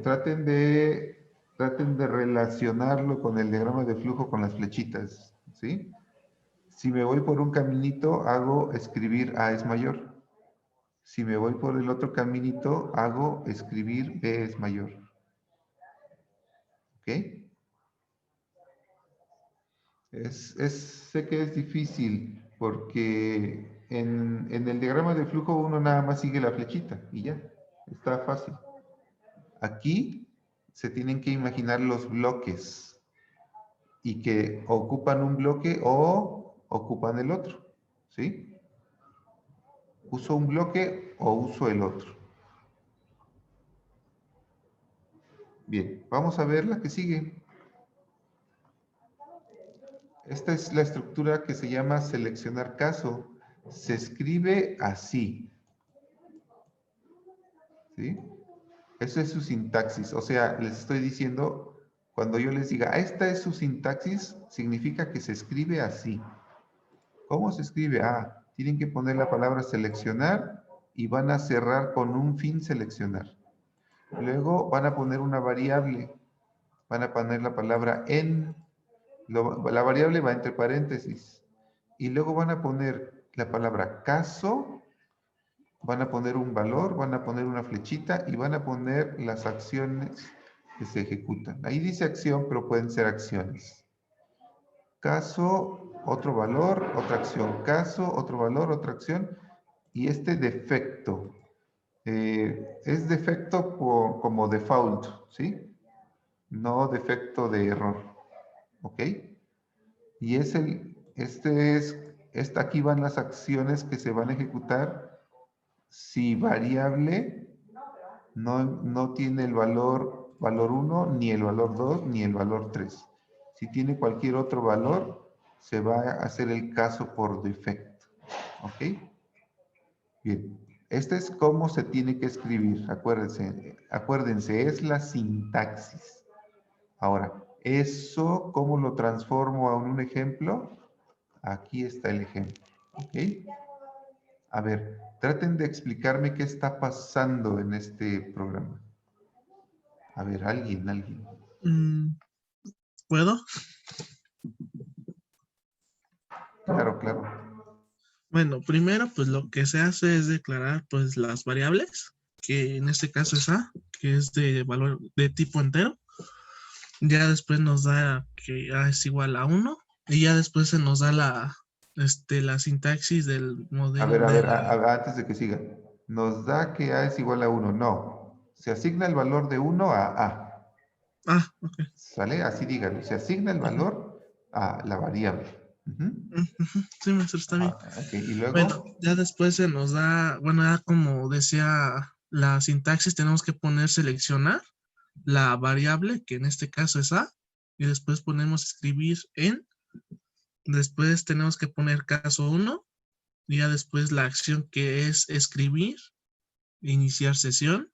Traten de relacionarlo con el diagrama de flujo con las flechitas, ¿sí? Si me voy por un caminito, hago escribir A es mayor. Si me voy por el otro caminito, hago escribir B es mayor. ¿Ok? Sé que es difícil porque en el diagrama de flujo uno nada más sigue la flechita y ya, está fácil. Aquí se tienen que imaginar los bloques y que ocupan un bloque o ocupan el otro, ¿sí? ¿Uso un bloque o uso el otro? Bien, vamos a ver la que sigue. Esta es la estructura que se llama seleccionar caso. Se escribe así, ¿sí? Esa es su sintaxis. O sea, les estoy diciendo, cuando yo les diga, esta es su sintaxis, significa que se escribe así. ¿Cómo se escribe? Tienen que poner la palabra seleccionar y van a cerrar con un fin seleccionar. Luego van a poner una variable. Van a poner la palabra en. La variable va entre paréntesis. Y luego van a poner la palabra caso, van a poner un valor, van a poner una flechita y van a poner las acciones que se ejecutan. Ahí dice acción, pero pueden ser acciones. Caso, otro valor, otra acción. Caso, otro valor, otra acción. Y este defecto. Es defecto como default, ¿sí? No defecto de error. ¿Ok? Y aquí van las acciones que se van a ejecutar si variable no tiene el valor 1, ni el valor 2, ni el valor 3. Si tiene cualquier otro valor, se va a hacer el caso por defecto. ¿Ok? Bien. Este es cómo se tiene que escribir. Acuérdense, es la sintaxis. Ahora, ¿eso cómo lo transformo a un ejemplo? Aquí está el ejemplo. ¿Ok? A ver, traten de explicarme qué está pasando en este programa. A ver, alguien. ¿Puedo? Claro. Bueno, primero, pues lo que se hace es declarar pues las variables, que en este caso es A, que es de valor de tipo entero. Ya después nos da que A es igual a 1 y ya después se nos da la sintaxis del modelo. A ver, antes de que siga. Nos da que A es igual a 1. No. Se asigna el valor de 1 a A. Ah, ok. ¿Sale? Así díganlo. Se asigna el valor a la variable. Sí, maestro, está bien. Ok, y luego. Bueno, ya después se nos da, bueno, ya como decía la sintaxis, tenemos que poner seleccionar la variable, que en este caso es A, y después ponemos escribir en, después tenemos que poner caso 1, y ya después la acción que es escribir, iniciar sesión,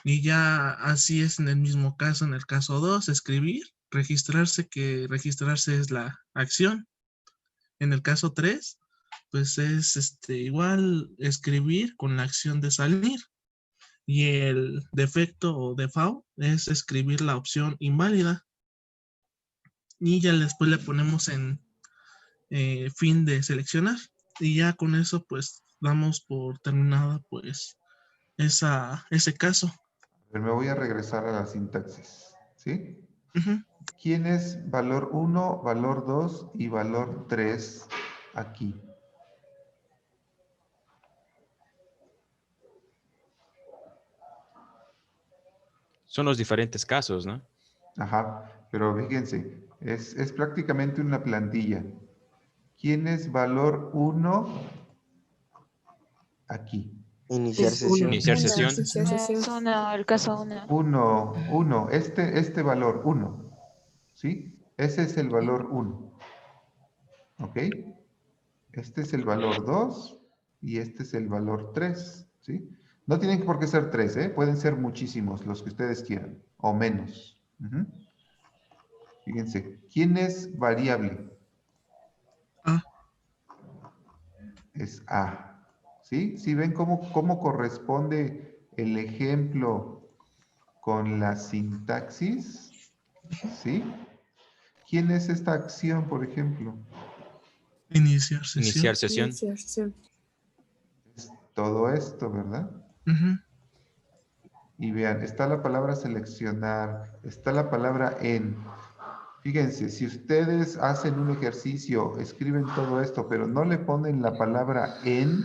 y ya así es en el mismo caso, en el caso 2, escribir, registrarse, que registrarse es la acción. En el caso 3, pues es igual escribir con la acción de salir. Y el defecto o default es escribir la opción inválida. Y ya después le ponemos en fin de seleccionar. Y ya con eso pues damos por terminada pues ese caso. Pero me voy a regresar a la sintaxis. ¿Sí? ¿Quién es valor 1, valor 2 y valor 3 aquí? Son los diferentes casos, ¿no? Ajá, pero fíjense, es prácticamente una plantilla. ¿Quién es valor 1 aquí? Iniciar sesión. Iniciar sesión. El caso 1. 1, este valor 1, ¿sí? Ese es el valor 1, ¿ok? Este es el valor 2 y este es el valor 3, ¿sí? No tienen por qué ser 3, ¿eh? Pueden ser muchísimos, los que ustedes quieran, o menos. Fíjense, ¿quién es variable? A. Es A, ¿sí? ¿Sí ven cómo corresponde el ejemplo con la sintaxis? ¿Sí? ¿Quién es esta acción, por ejemplo? Iniciar sesión. Iniciar sesión. Es todo esto, ¿verdad? Y vean, está la palabra seleccionar, está la palabra en. Fíjense, si ustedes hacen un ejercicio, escriben todo esto, pero no le ponen la palabra en,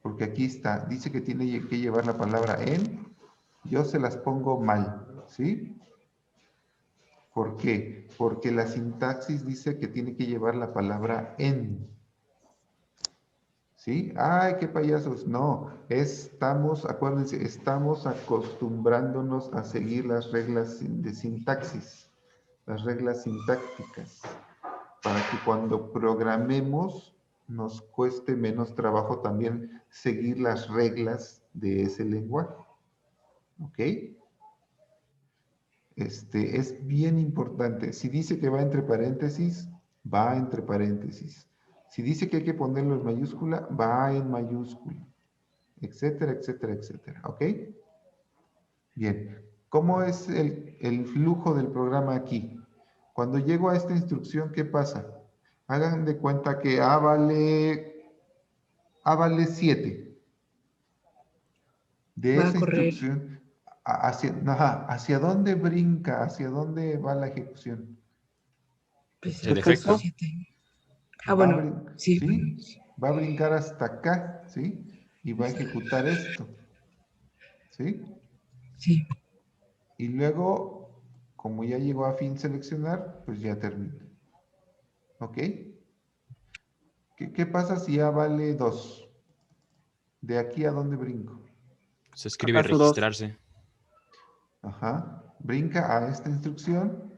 porque aquí está, dice que tiene que llevar la palabra en, yo se las pongo mal, ¿sí? ¿Por qué? Porque la sintaxis dice que tiene que llevar la palabra en. ¿Sí? ¡Ay, qué payasos! No, acuérdense, estamos acostumbrándonos a seguir las reglas de sintaxis, las reglas sintácticas, para que cuando programemos nos cueste menos trabajo también seguir las reglas de ese lenguaje. ¿Ok? Es bien importante. Si dice que va entre paréntesis, va entre paréntesis. Si dice que hay que ponerlo en mayúscula, va en mayúscula, etcétera, etcétera, etcétera. ¿Ok? Bien. ¿Cómo es el flujo del programa aquí? Cuando llego a esta instrucción, ¿qué pasa? Hagan de cuenta que A vale 7. De esa instrucción, ¿hacia dónde brinca? ¿Hacia dónde va la ejecución? El defecto. ¿Sí? Va a brincar hasta acá, ¿sí? Y va a ejecutar esto, ¿sí? Sí. Y luego, como ya llegó a fin seleccionar, pues ya termina. ¿Ok? ¿Qué pasa si A vale 2? ¿De aquí a dónde brinco? Se escribe registrarse. Ajá. Brinca a esta instrucción,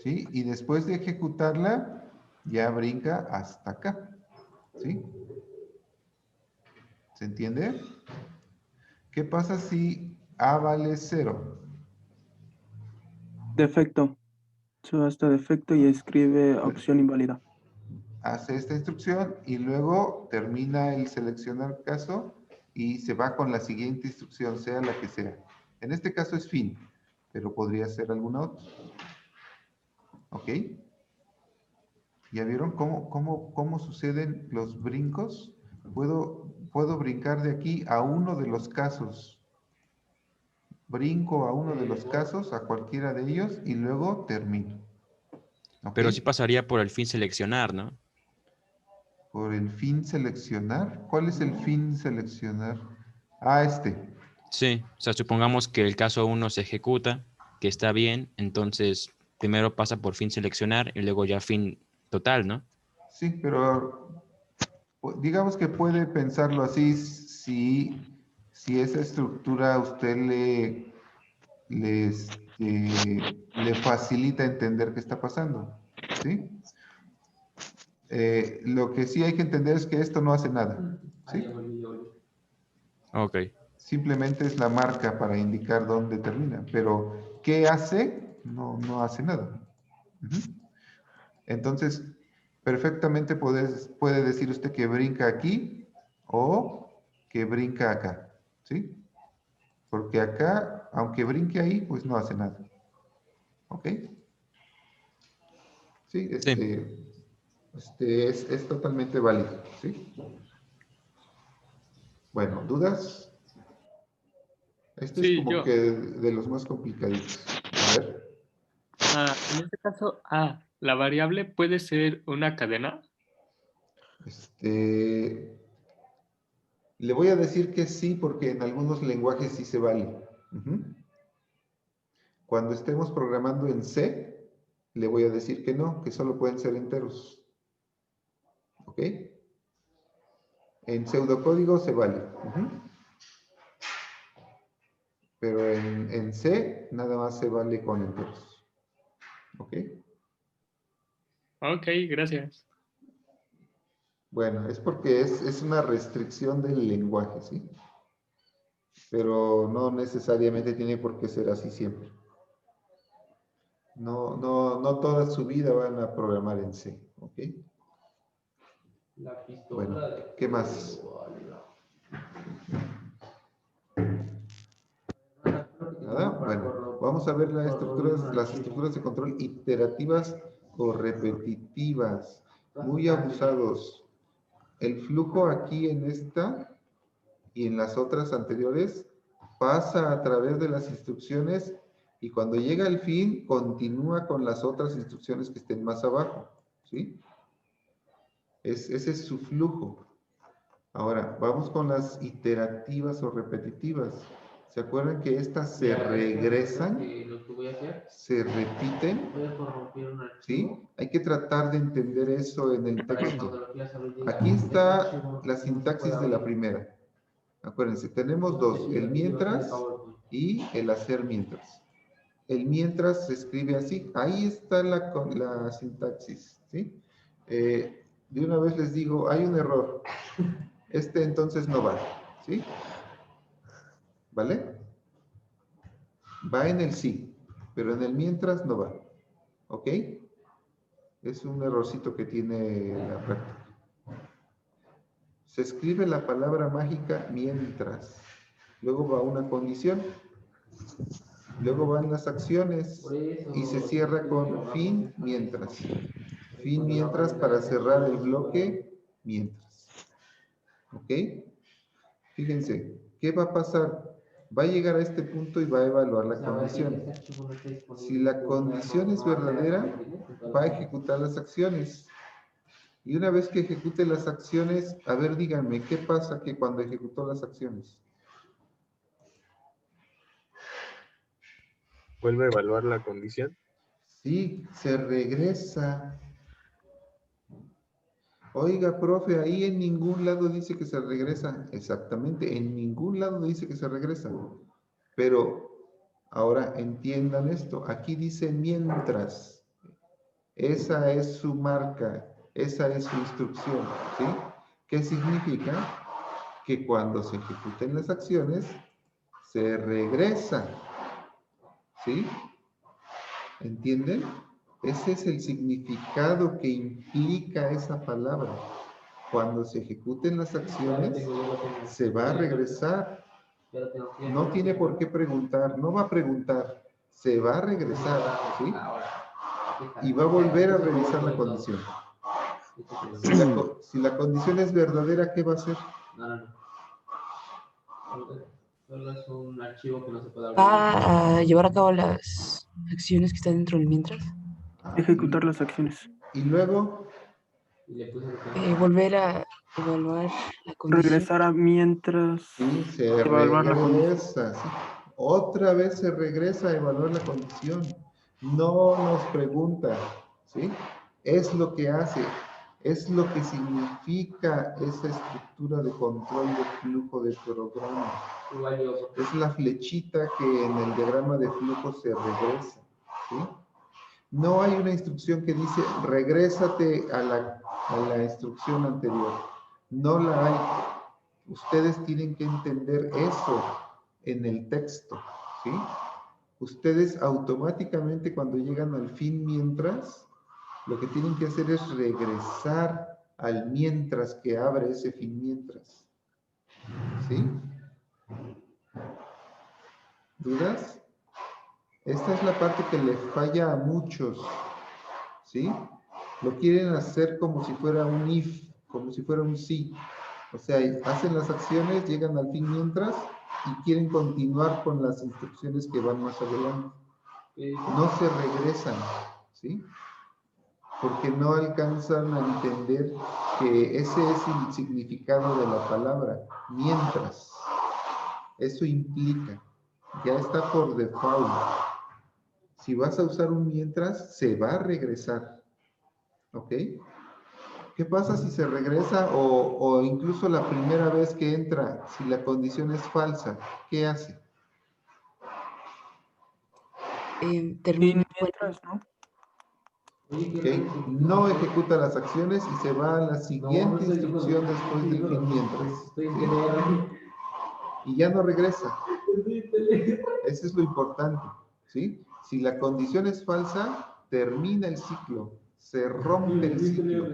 ¿sí? Y después de ejecutarla, ya brinca hasta acá, ¿sí? ¿Se entiende? ¿Qué pasa si A vale 0? Defecto. Subasta defecto y escribe opción inválida. Hace esta instrucción y luego termina el seleccionar caso y se va con la siguiente instrucción, sea la que sea. En este caso es fin, pero podría ser alguna otra. ¿Ok? ¿Ya vieron cómo suceden los brincos? Puedo brincar de aquí a uno de los casos. Brinco a uno de los casos, a cualquiera de ellos, y luego termino. ¿Ok? Pero sí pasaría por el fin seleccionar, ¿no? Por el fin seleccionar. ¿Cuál es el fin seleccionar? Ah, este. Sí, o sea, supongamos que el caso 1 se ejecuta, que está bien, entonces primero pasa por fin seleccionar y luego ya fin total, ¿no? Sí, pero digamos que puede pensarlo así si esa estructura a usted le facilita entender qué está pasando, ¿sí? Lo que sí hay que entender es que esto no hace nada, ¿sí? Ok. Simplemente es la marca para indicar dónde termina, pero ¿qué hace? No hace nada. Entonces, perfectamente puede decir usted que brinca aquí o que brinca acá, ¿sí? Porque acá, aunque brinque ahí, pues no hace nada. ¿Ok? Sí, es totalmente válido, ¿sí? Bueno, ¿dudas? Este es como que de los más complicaditos. A ver. En este caso, la variable puede ser una cadena. Le voy a decir que sí, porque en algunos lenguajes sí se vale. Cuando estemos programando en C, le voy a decir que no, que solo pueden ser enteros. ¿Ok? En pseudocódigo se vale. Pero en C nada más se vale con enteros. ¿Ok? Ok, gracias. Bueno, es porque es una restricción del lenguaje, ¿sí? Pero no necesariamente tiene por qué ser así siempre. No toda su vida van a programar en C, ¿ok? Bueno, ¿qué más? Nada, bueno, vamos a ver las estructuras de control iterativas o repetitivas. Muy abusados. El flujo aquí en esta y en las otras anteriores pasa a través de las instrucciones y cuando llega al fin continúa con las otras instrucciones que estén más abajo, ¿sí? Ese es su flujo. Ahora, vamos con las iterativas o repetitivas. ¿Se acuerdan que estas se regresan? Se repiten. ¿Sí? Hay que tratar de entender eso en el texto. Aquí está la sintaxis de la primera. Acuérdense, tenemos dos, el mientras y el hacer mientras. El mientras se escribe así. Ahí está la sintaxis, ¿sí? De una vez les digo, hay un error. Este entonces no va, ¿sí? ¿Vale? Va en el sí, pero en el mientras no va. ¿Ok? Es un errorcito que tiene la práctica. Se escribe la palabra mágica mientras. Luego va una condición. Luego van las acciones y se cierra con fin mientras. Fin mientras para cerrar el bloque mientras. ¿Ok? Fíjense, ¿qué va a pasar? Va a llegar a este punto y va a evaluar la condición. Si la condición es verdadera, va a ejecutar las acciones. Y una vez que ejecute las acciones, a ver, díganme, ¿qué pasa que cuando ejecutó las acciones? ¿Vuelve a evaluar la condición? Sí, se regresa. Oiga, profe, ahí en ningún lado dice que se regresa. Exactamente, en ningún lado dice que se regresa. Pero ahora entiendan esto. Aquí dice mientras. Esa es su marca, esa es su instrucción, ¿sí? ¿Qué significa? Que cuando se ejecuten las acciones, se regresa, ¿sí? ¿Entienden? Ese es el significado que implica esa palabra. Cuando se ejecuten las acciones, se va a regresar. No tiene por qué preguntar, no va a preguntar, se va a regresar, ¿sí? Y va a volver a revisar la condición. Si la condición es verdadera, ¿qué va a hacer? Solo es un archivo que no se puede abrir. ¿Va a llevar a cabo las acciones que están dentro del mientras? Ejecutar las acciones. Y luego, Volver a evaluar la condición. Regresar a mientras. sí, se evaluar la condición. regresa, ¿sí? Otra vez se regresa a evaluar la condición. No nos pregunta, ¿sí? Es lo que hace, es lo que significa esa estructura de control de flujo de programa. Es la flechita que en el diagrama de flujo se regresa, ¿sí? No hay una instrucción que dice regrésate a la instrucción anterior. No la hay. Ustedes tienen que entender eso en el texto, ¿sí? Ustedes automáticamente cuando llegan al fin mientras, lo que tienen que hacer es regresar al mientras que abre ese fin mientras. ¿Sí? ¿Dudas? Esta es la parte que le falla a muchos, ¿sí? Lo quieren hacer como si fuera un if, como si fuera un sí. O sea, hacen las acciones, llegan al fin mientras y quieren continuar con las instrucciones que van más adelante. No se regresan, ¿sí? Porque no alcanzan a entender que ese es el significado de la palabra, mientras. Eso implica, ya está por default. Si vas a usar un mientras, se va a regresar. ¿Ok? ¿Qué pasa si se regresa o incluso la primera vez que entra, si la condición es falsa? ¿Qué hace? Termina. Mientras, ¿no? ¿Ok? No ejecuta las acciones y se va a la siguiente instrucción después del fin mientras. ¿Sí? Y ya no regresa. Eso es lo importante, ¿sí? Si la condición es falsa, termina el ciclo, se rompe el ciclo,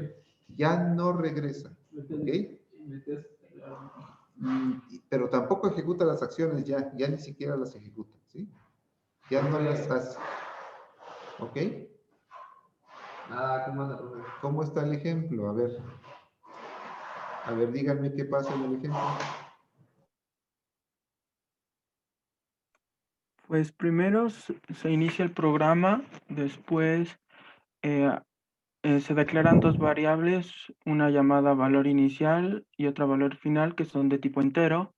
ya no regresa, ¿ok? Pero tampoco ejecuta las acciones ya ni siquiera las ejecuta, ¿sí? Ya no las hace, ¿ok? ¿Cómo está el ejemplo? A ver, díganme qué pasa en el ejemplo. Pues primero se inicia el programa, después se declaran dos variables, una llamada valor inicial y otra valor final, que son de tipo entero.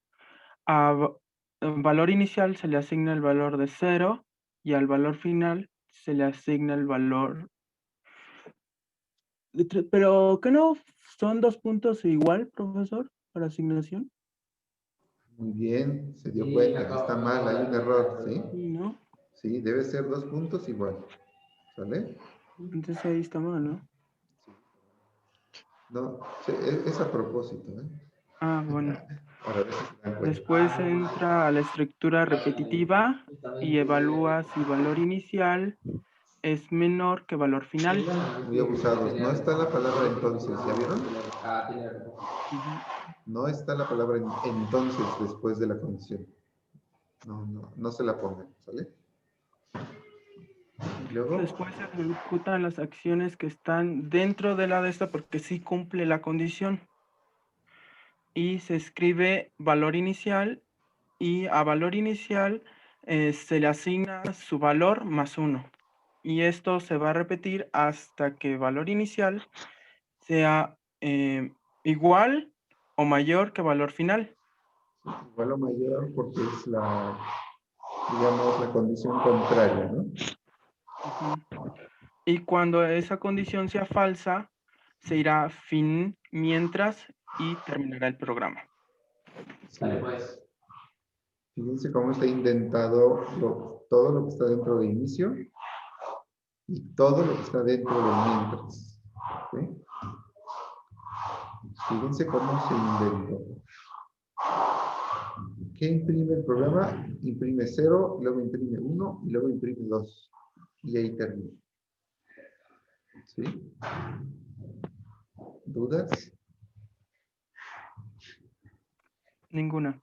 Al valor inicial se le asigna el valor de 0 y al valor final se le asigna el valor de 3. Pero, ¿qué no son 2 puntos igual, profesor, para asignación? Muy bien, se dio cuenta, está mal, hay un error, ¿sí? ¿No? Sí, debe ser 2 puntos igual, ¿sale? Entonces ahí está mal, ¿no? No, sí, es a propósito, ¿eh? Ah, bueno. Para ver si se dan cuenta. Después entra a la estructura repetitiva y evalúa si valor inicial es menor que valor final. Muy abusados. No está la palabra entonces, ¿ya vieron? No está la palabra entonces después de la condición. No se la pongan, ¿sale? Y luego, Después se ejecutan las acciones que están dentro de la de esta porque sí cumple la condición. Y se escribe valor inicial y a valor inicial se le asigna su valor más 1. Y esto se va a repetir hasta que valor inicial sea igual o mayor que valor final. igual o mayor porque es digamos, la condición contraria, ¿no? Y cuando esa condición sea falsa, se irá fin mientras y terminará el programa. Vale, pues. Fíjense cómo está indentado todo lo que está dentro de inicio. y todo lo que está dentro del mientras. ¿Sí? Fíjense cómo se inventó. ¿Qué imprime el programa? Imprime 0, luego imprime 1 y luego imprime 2. Y ahí termina. ¿Sí? ¿Dudas? Ninguna.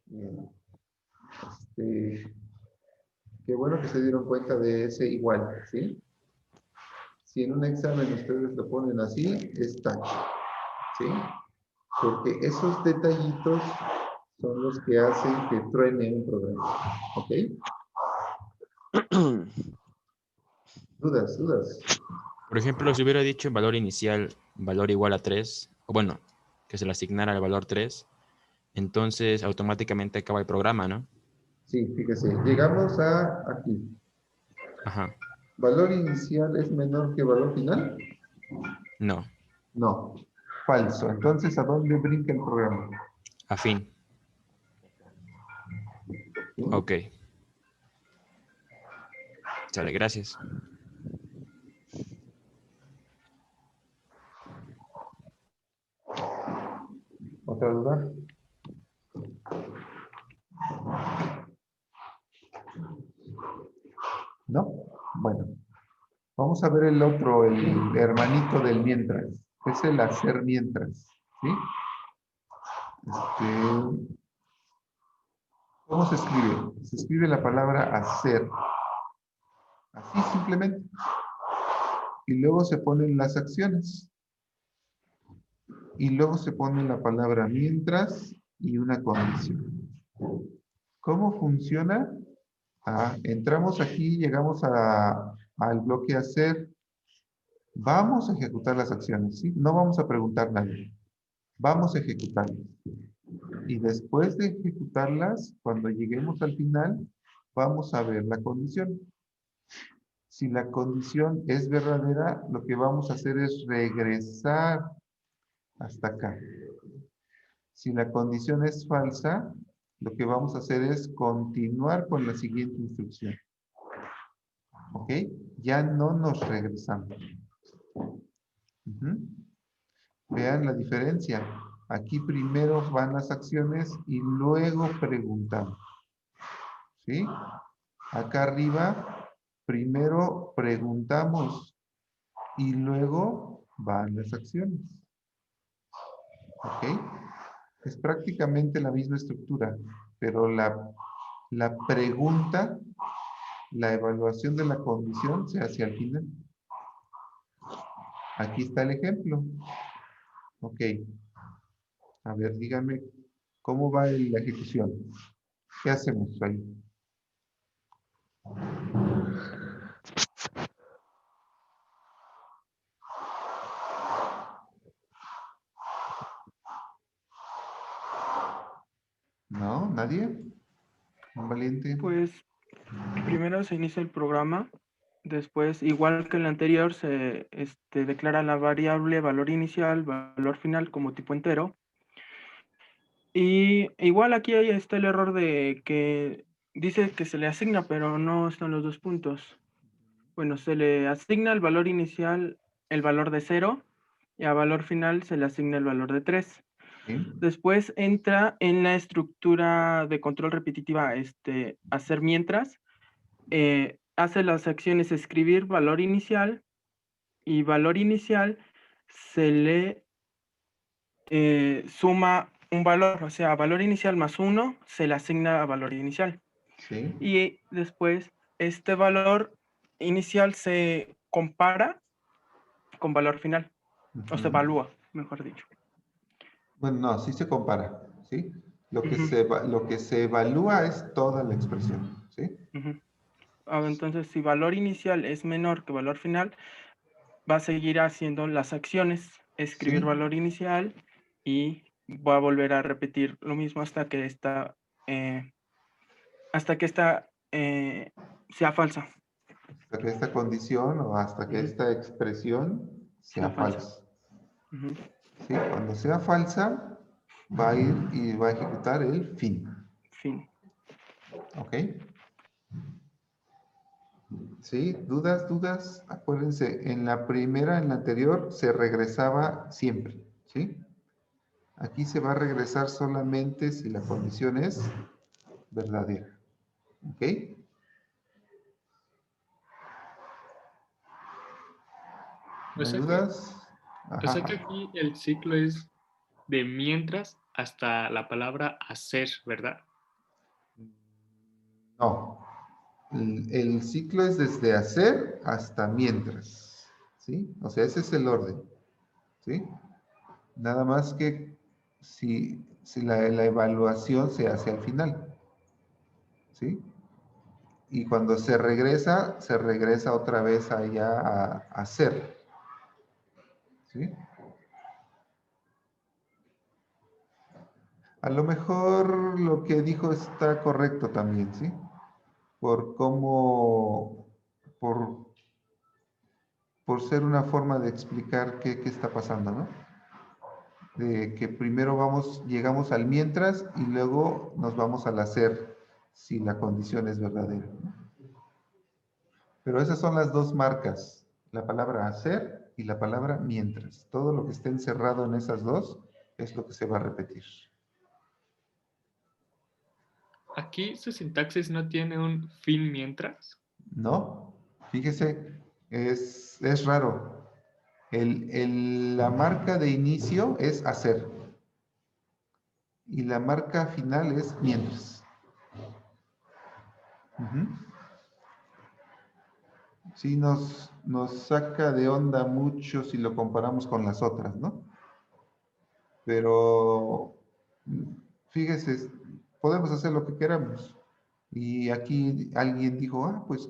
Bien. Qué bueno que se dieron cuenta de ese igual, ¿sí? Si en un examen ustedes lo ponen así, es touch, ¿sí? Porque esos detallitos son los que hacen que truene un programa, ¿ok? ¿Dudas? Por ejemplo, si hubiera dicho valor inicial, valor igual a 3, o bueno, que se le asignara el valor 3, entonces automáticamente acaba el programa, ¿no? Sí, fíjese, llegamos a aquí. Ajá. ¿Valor inicial es menor que valor final? No, No, falso. Entonces, ¿a dónde brinca el programa? a fin. Ok. Sale, gracias. ¿Otra duda? ¿No? Bueno. Vamos a ver el otro, el hermanito del mientras. Es el hacer mientras. ¿Sí? ¿Cómo se escribe? Se escribe la palabra hacer. Así simplemente. Y luego se ponen las acciones. Y luego se pone la palabra mientras y una condición. ¿Cómo funciona? Entramos aquí, llegamos al bloque hacer. Vamos a ejecutar las acciones, ¿sí? No vamos a preguntar nada. Vamos a ejecutarlas. Y después de ejecutarlas, cuando lleguemos al final, vamos a ver la condición. Si la condición es verdadera, lo que vamos a hacer es regresar hasta acá. Si la condición es falsa, lo que vamos a hacer es continuar con la siguiente instrucción. ¿Ok? Ya no nos regresamos. Vean la diferencia. Aquí primero van las acciones y luego preguntamos. ¿Sí? Acá arriba, primero preguntamos y luego van las acciones. ¿Ok? Es prácticamente la misma estructura, pero la pregunta, la evaluación de la condición se hace al final. Aquí está el ejemplo. Ok. A ver, díganme, ¿cómo va la ejecución? ¿Qué hacemos ahí? ¿No? ¿Nadie? ¿Un valiente? Pues primero se inicia el programa, después, igual que el anterior, se declara la variable valor inicial, valor final como tipo entero. Y igual aquí está el error de que dice que se le asigna, pero no están los dos puntos. Bueno, se le asigna el valor inicial, el valor de 0, y a valor final se le asigna el valor de 3. ¿Sí? Después entra en la estructura de control repetitiva hacer mientras, hace las acciones escribir valor inicial, y valor inicial se le suma un valor, o sea, valor inicial más 1 se le asigna a valor inicial. ¿Sí? Y después este valor inicial se compara con valor final, o se evalúa, mejor dicho. Bueno, no, sí se compara, ¿sí? Lo que se evalúa es toda la expresión, ¿sí? Entonces, si valor inicial es menor que valor final, va a seguir haciendo las acciones, escribir Sí. valor inicial, y va a volver a repetir lo mismo hasta que sea falsa. Hasta que esta condición o hasta que esta expresión sea falsa. ¿Sí? Cuando sea falsa, va a ir y va a ejecutar el fin. Fin. ¿Ok? ¿Sí? ¿Dudas? Acuérdense, en la primera, en la anterior, se regresaba siempre, ¿sí? Aquí se va a regresar solamente si la condición es verdadera. ¿Ok? O ¿No hay sea dudas? O sea Ajá. que aquí el ciclo es de mientras hasta la palabra hacer, ¿verdad? No. El ciclo es desde hacer hasta mientras. ¿Sí? O sea, ese es el orden. ¿Sí? Nada más que si la evaluación se hace al final. ¿Sí? Y cuando se regresa otra vez allá a hacer. ¿Sí? A lo mejor lo que dijo está correcto también, ¿sí? Por cómo, por ser una forma de explicar qué está pasando, ¿no? De que primero llegamos al mientras y luego nos vamos al hacer si la condición es verdadera, ¿no? Pero esas son las dos marcas, la palabra hacer y la palabra mientras. Todo lo que esté encerrado en esas dos es lo que se va a repetir. Aquí su sintaxis no tiene un fin mientras. ¿No? Fíjese, es raro. La marca de inicio es hacer. Y la marca final es mientras. Ujú. Sí, nos saca de onda mucho si lo comparamos con las otras, ¿no? Pero, fíjese, podemos hacer lo que queramos. Y aquí alguien dijo, pues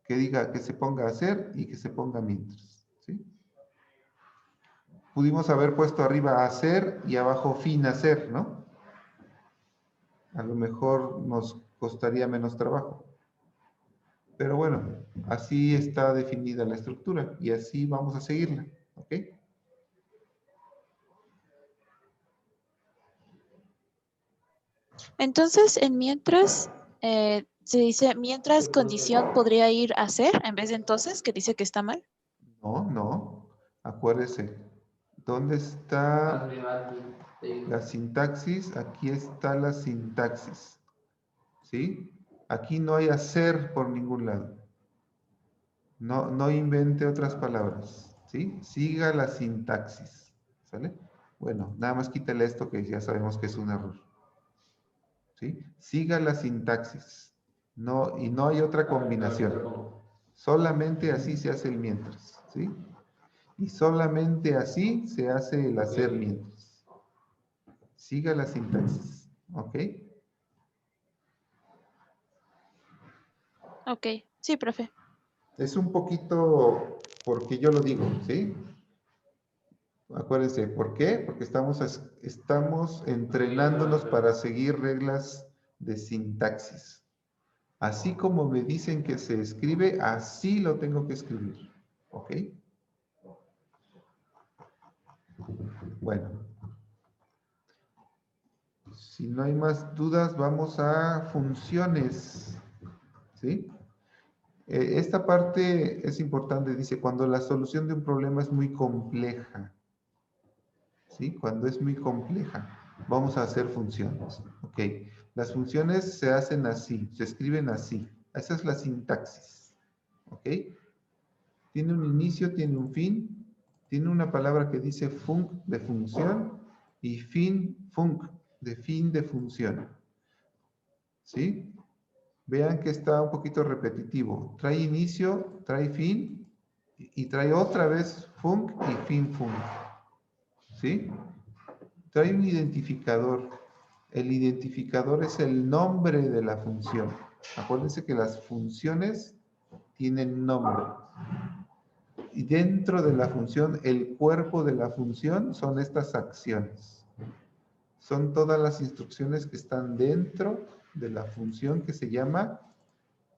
que diga que se ponga a hacer y que se ponga mientras, ¿sí? Pudimos haber puesto arriba hacer y abajo fin hacer, ¿no? A lo mejor nos costaría menos trabajo. Pero bueno, así está definida la estructura y así vamos a seguirla, ¿ok? Entonces, en mientras, se dice, mientras condición podría ir a ser, en vez de entonces, que dice que está mal. No, acuérdese. ¿Dónde está la sintaxis? Aquí está la sintaxis, ¿sí? Aquí no hay hacer por ningún lado. No invente otras palabras, ¿sí? Siga la sintaxis, ¿sale? Bueno, nada más quítale esto que ya sabemos que es un error, ¿sí? Siga la sintaxis, y no hay otra combinación. Solamente así se hace el mientras, ¿sí? Y solamente así se hace el hacer mientras. Siga la sintaxis, ¿ok? Ok, sí, profe. Es un poquito porque yo lo digo, ¿sí? Acuérdense, ¿por qué? Porque estamos entrenándonos para seguir reglas de sintaxis. Así como me dicen que se escribe, así lo tengo que escribir, ¿ok? Bueno. Si no hay más dudas, vamos a funciones, ¿sí? Esta parte es importante, dice, cuando la solución de un problema es muy compleja, ¿sí? Cuando es muy compleja, vamos a hacer funciones, ¿ok? Las funciones se hacen así, se escriben así. Esa es la sintaxis, ¿ok? Tiene un inicio, tiene un fin, tiene una palabra que dice func de función y func de fin de función, ¿sí? Vean que está un poquito repetitivo. Trae inicio, trae fin y trae otra vez func y fin func. ¿Sí? Trae un identificador. El identificador es el nombre de la función. Acuérdense que las funciones tienen nombre. Y dentro de la función, el cuerpo de la función son estas acciones. Son todas las instrucciones que están dentro de la función que se llama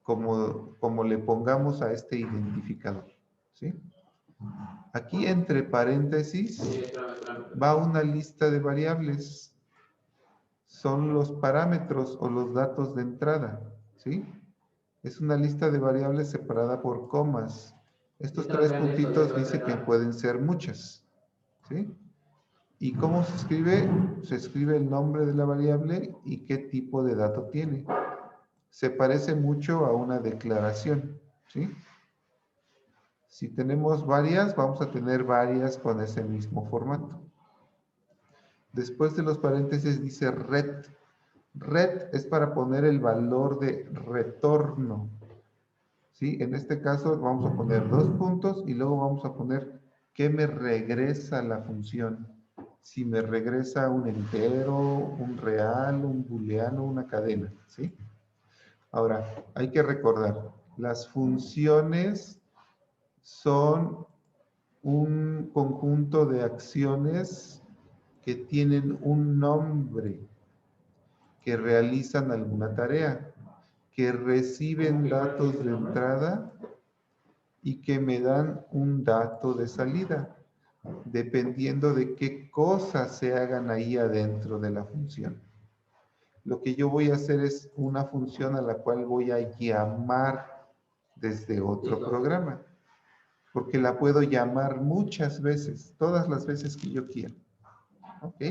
como le pongamos a este identificador, ¿sí? Aquí entre paréntesis va una lista de variables. Son los parámetros o los datos de entrada, ¿sí? Es una lista de variables separada por comas. Estos tres puntitos dice que pueden ser muchas. ¿Sí? ¿Y cómo se escribe? Se escribe el nombre de la variable y qué tipo de dato tiene. Se parece mucho a una declaración. ¿Sí? Si tenemos varias, vamos a tener varias con ese mismo formato. Después de los paréntesis dice ret. Ret es para poner el valor de retorno. ¿Sí? En este caso vamos a poner 2 puntos y luego vamos a poner qué me regresa la función. Si me regresa un entero, un real, un booleano, una cadena. ¿Sí? Ahora, hay que recordar, las funciones son un conjunto de acciones que tienen un nombre, que realizan alguna tarea, que reciben datos de entrada y que me dan un dato de salida, dependiendo de qué cosas se hagan ahí adentro de la función. Lo que yo voy a hacer es una función a la cual voy a llamar desde otro programa, porque la puedo llamar muchas veces, todas las veces que yo quiera. ¿Ok?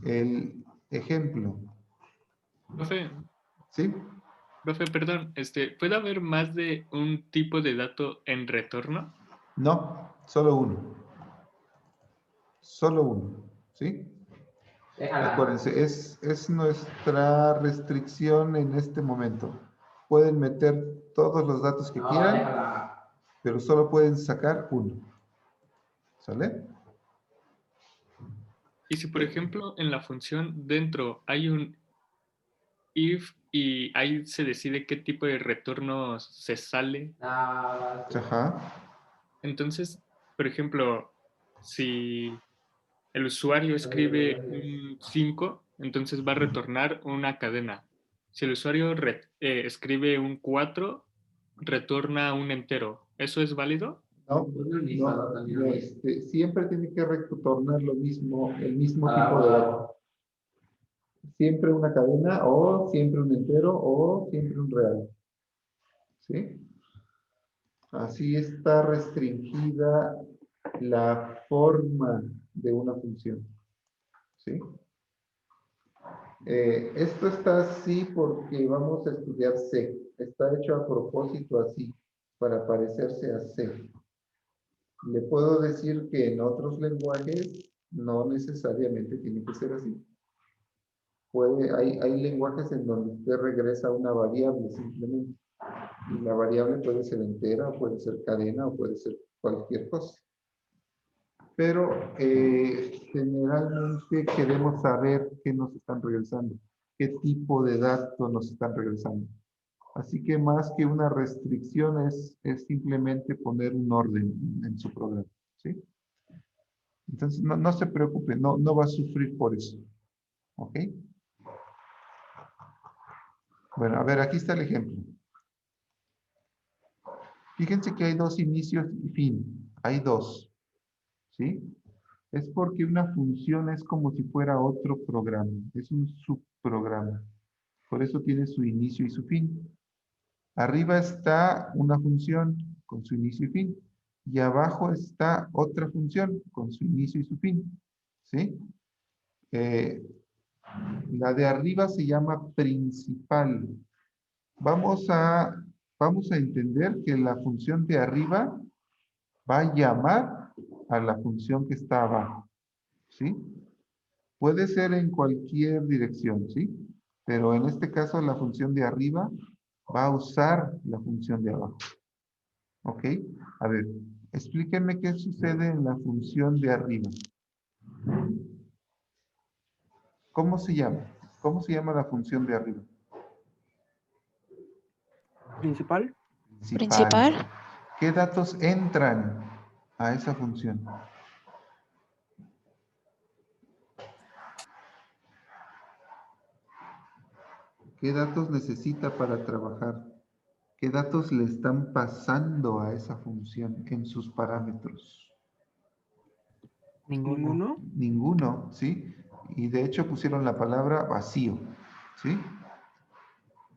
El ejemplo. Profe, ¿Sí? profe, perdón, ¿puede haber más de un tipo de dato en retorno? No, solo uno. Solo uno. ¿Sí? Acuérdense, es nuestra restricción en este momento. Pueden meter todos los datos que quieran, pero solo pueden sacar uno. ¿Sale? Y si, por ejemplo, en la función dentro hay un if y ahí se decide qué tipo de retorno se sale. Ajá. Entonces, por ejemplo, si el usuario escribe un 5, entonces va a retornar una cadena. Si el usuario escribe un 4, retorna un entero. ¿Eso es válido? No, siempre tiene que retornar lo mismo, el mismo tipo de dato. Siempre una cadena, o siempre un entero, o siempre un real. ¿Sí? Así está restringida la forma de una función. ¿Sí? Esto está así porque vamos a estudiar C. Está hecho a propósito así, para parecerse a C. Le puedo decir que en otros lenguajes no necesariamente tiene que ser así. Hay lenguajes en donde usted regresa una variable simplemente. Y la variable puede ser entera, o puede ser cadena, o puede ser cualquier cosa. Pero generalmente queremos saber qué nos están regresando, qué tipo de datos nos están regresando. Así que más que una restricción es simplemente poner un orden en su programa. ¿Sí? Entonces no se preocupe, no va a sufrir por eso. ¿Ok? Bueno, a ver, aquí está el ejemplo. Fíjense que hay dos inicios y fin. Hay dos. ¿Sí? Es porque una función es como si fuera otro programa. Es un subprograma. Por eso tiene su inicio y su fin. Arriba está una función con su inicio y fin. Y abajo está otra función con su inicio y su fin. ¿Sí? La de arriba se llama principal. Vamos a entender que la función de arriba va a llamar a la función que está abajo. ¿Sí? Puede ser en cualquier dirección, ¿sí? Pero en este caso la función de arriba va a usar la función de abajo. ¿Ok? A ver, explíquenme qué sucede en la función de arriba. ¿Cómo se llama? ¿Cómo se llama la función de arriba? Principal. Principal. ¿Qué datos entran a esa función? ¿Qué datos necesita para trabajar? ¿Qué datos le están pasando a esa función en sus parámetros? Ninguno. Ninguno, ¿sí? Y de hecho pusieron la palabra vacío, ¿sí?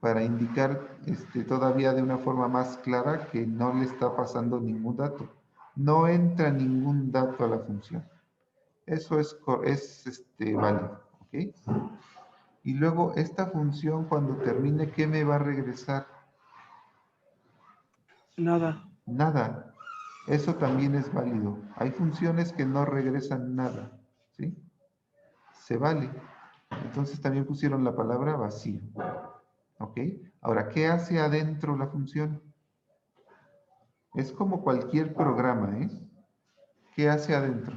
para indicar todavía de una forma más clara que no le está pasando ningún dato. No entra ningún dato a la función. Eso es válido, ¿ok? Y luego esta función cuando termine, ¿qué me va a regresar? Nada. Nada. Eso también es válido. Hay funciones que no regresan nada, ¿sí? Se vale. Entonces también pusieron la palabra vacío. ¿Ok? Ahora, ¿qué hace adentro la función? Es como cualquier programa, ¿eh? ¿Qué hace adentro?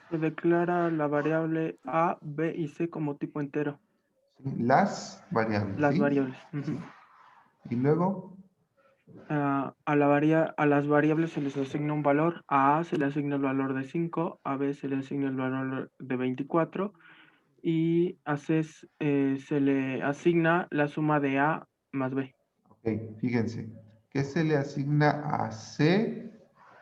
Se declara la variable A, B y C como tipo entero. ¿Sí? Las variables, Las ¿sí? variables. Ujú. Y luego, A las variables se les asigna un valor. A se le asigna el valor de 5, a B se le asigna el valor de 24 y a C se le asigna la suma de A más B. ok, fíjense, ¿qué se le asigna a C?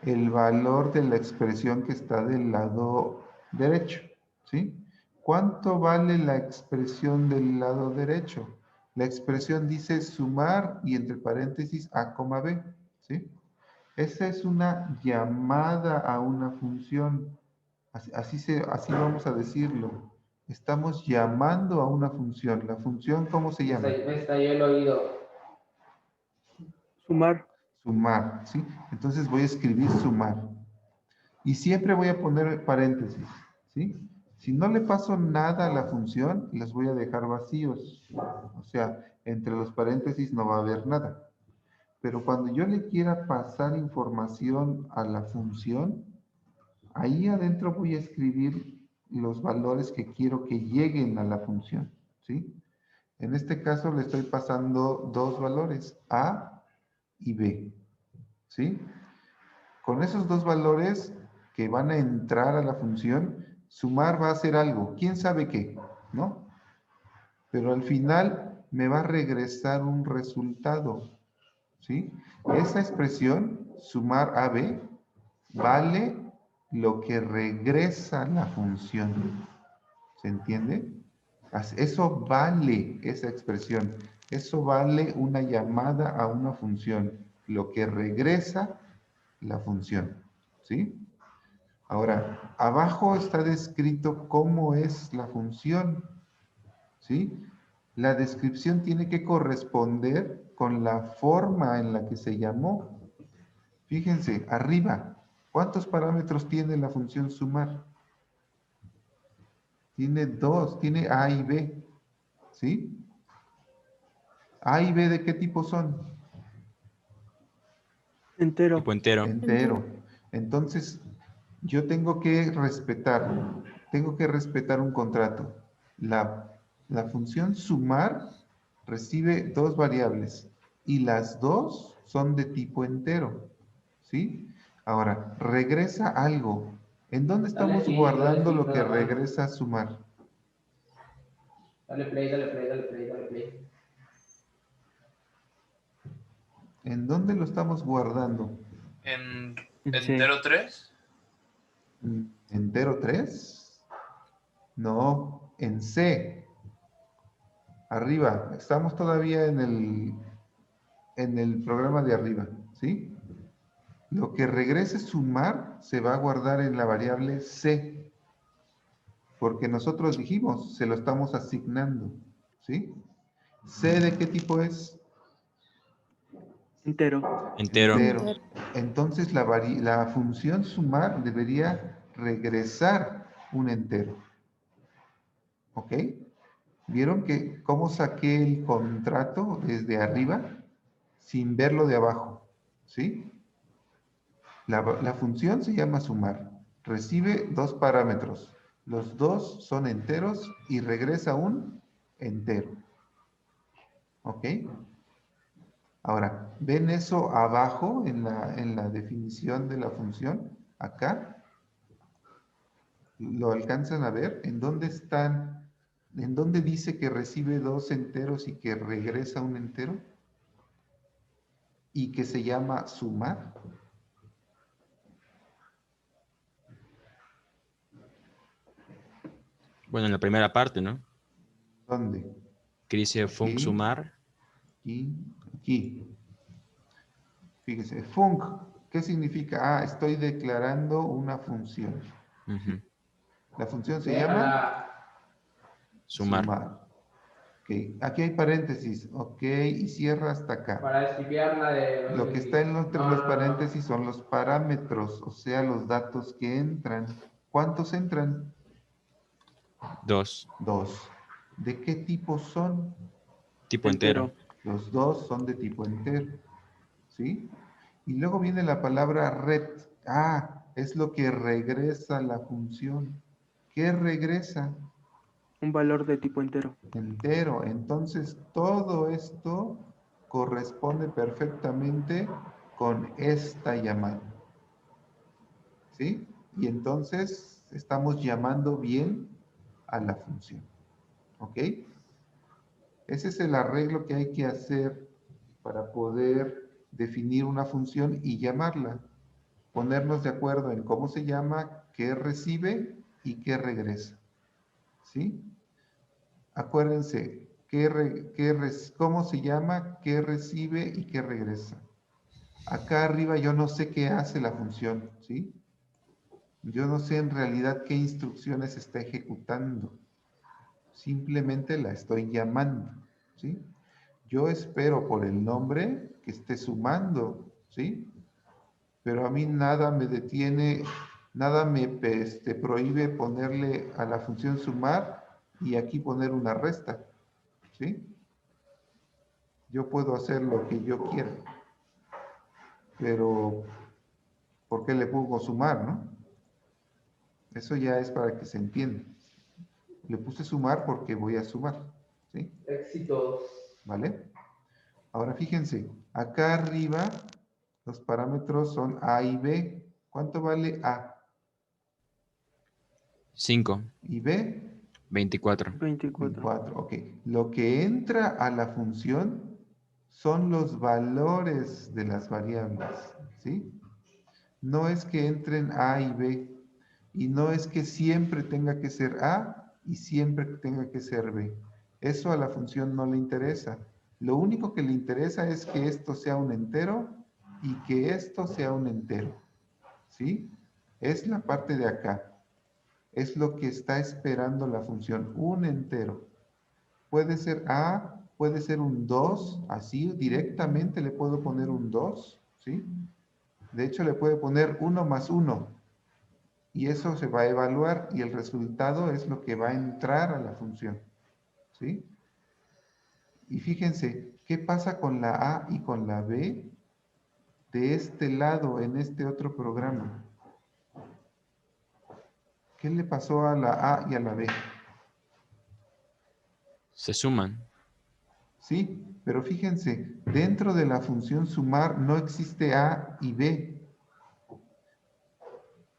El valor de la expresión que está del lado derecho, ¿sí? ¿Cuánto vale la expresión del lado derecho? La expresión dice sumar y entre paréntesis A, B, ¿sí? Esa es una llamada a una función. Así vamos a decirlo. Estamos llamando a una función. ¿La función cómo se llama? Me estalló el oído. Sumar. Sumar, ¿sí? Entonces voy a escribir sumar. Y siempre voy a poner paréntesis, ¿sí? Si no le paso nada a la función, los voy a dejar vacíos. O sea, entre los paréntesis no va a haber nada. Pero cuando yo le quiera pasar información a la función, ahí adentro voy a escribir los valores que quiero que lleguen a la función, ¿sí? En este caso le estoy pasando dos valores, A y B, ¿sí? Con esos dos valores que van a entrar a la función, sumar va a hacer algo, quién sabe qué, ¿no? Pero al final me va a regresar un resultado, ¿sí? Esa expresión, sumar AB, vale lo que regresa la función. ¿Se entiende? Eso vale esa expresión. Eso vale una llamada a una función. Lo que regresa la función. ¿Sí? Ahora, abajo está descrito cómo es la función. ¿Sí? La descripción tiene que corresponder con la forma en la que se llamó. Fíjense, arriba, ¿cuántos parámetros tiene la función sumar? Tiene dos, tiene A y B, ¿sí? A y B, ¿de qué tipo son? Entero. Tipo entero. Entero. Entonces, yo tengo que respetar un contrato. La función sumar recibe dos variables y las dos son de tipo entero, ¿sí? Ahora, regresa algo. ¿En dónde estamos guardando lo que regresa a sumar? Dale play, dale play, dale play, dale play. ¿En dónde lo estamos guardando? ¿En Sí. entero 3? ¿Entero 3? No, en C. Arriba. Estamos todavía en el programa de arriba, ¿sí? Lo que regrese sumar se va a guardar en la variable C. Porque nosotros dijimos, se lo estamos asignando, ¿sí? ¿C de qué tipo es? Entero. Entero. Entonces la función sumar debería regresar un entero. ¿Ok? ¿Vieron que cómo saqué el contrato desde arriba sin verlo de abajo? ¿Sí? La función se llama sumar. Recibe dos parámetros. Los dos son enteros y regresa un entero. ¿Ok? Ahora, ¿ven eso abajo en la definición de la función? Acá. ¿Lo alcanzan a ver? ¿En dónde están? ¿En dónde dice que recibe dos enteros y que regresa un entero? Y que se llama sumar. Bueno, en la primera parte, ¿no? ¿Dónde? Que dice func Aquí. sumar. aquí. Fíjese, func, ¿qué significa? Ah, estoy declarando una función. La función se llama Sumar. Ok, aquí hay paréntesis, ok, y cierra hasta acá. Para esquivar la de... Lo que está entre los paréntesis son los parámetros, o sea, los datos que entran. ¿Cuántos entran? 2. 2. ¿De qué tipo son? Tipo entero. Los dos son de tipo entero, ¿sí? Y luego viene la palabra ret. Ah, es lo que regresa la función. ¿Qué regresa? Un valor de tipo entero. Entero. Entonces, todo esto corresponde perfectamente con esta llamada. ¿Sí? Y entonces estamos llamando bien a la función. ¿Ok? Ese es el arreglo que hay que hacer para poder definir una función y llamarla. Ponernos de acuerdo en cómo se llama, qué recibe y qué regresa. ¿Sí? Acuérdense, cómo se llama, qué recibe y qué regresa. Acá arriba yo no sé qué hace la función, ¿sí? Yo no sé en realidad qué instrucciones está ejecutando. Simplemente la estoy llamando, ¿sí? Yo espero por el nombre que esté sumando, ¿sí? Pero a mí nada me detiene, nada me prohíbe ponerle a la función sumar y aquí poner una resta, ¿sí? Yo puedo hacer lo que yo quiera, pero ¿por qué le pongo sumar, no? Eso ya es para que se entienda. Le puse sumar porque voy a sumar, ¿sí? Éxitos. ¿Vale? Ahora fíjense, acá arriba los parámetros son A y B. ¿Cuánto vale A? 5. ¿Y B? 24. 24, ok. Lo que entra a la función son los valores de las variables, ¿sí? No es que entren A y B, y no es que siempre tenga que ser A y siempre tenga que ser B. Eso a la función no le interesa. Lo único que le interesa es que esto sea un entero y que esto sea un entero, ¿sí? Es la parte de acá. Es lo que está esperando la función, un entero. Puede ser A, puede ser un 2, así directamente le puedo poner un 2, ¿sí? De hecho, le puede poner 1 más 1, y eso se va a evaluar, y el resultado es lo que va a entrar a la función, ¿sí? Y fíjense, ¿qué pasa con la A y con la B de este lado en este otro programa? ¿Qué le pasó a la A y a la B? Se suman. Sí, pero fíjense, dentro de la función sumar no existe A y B.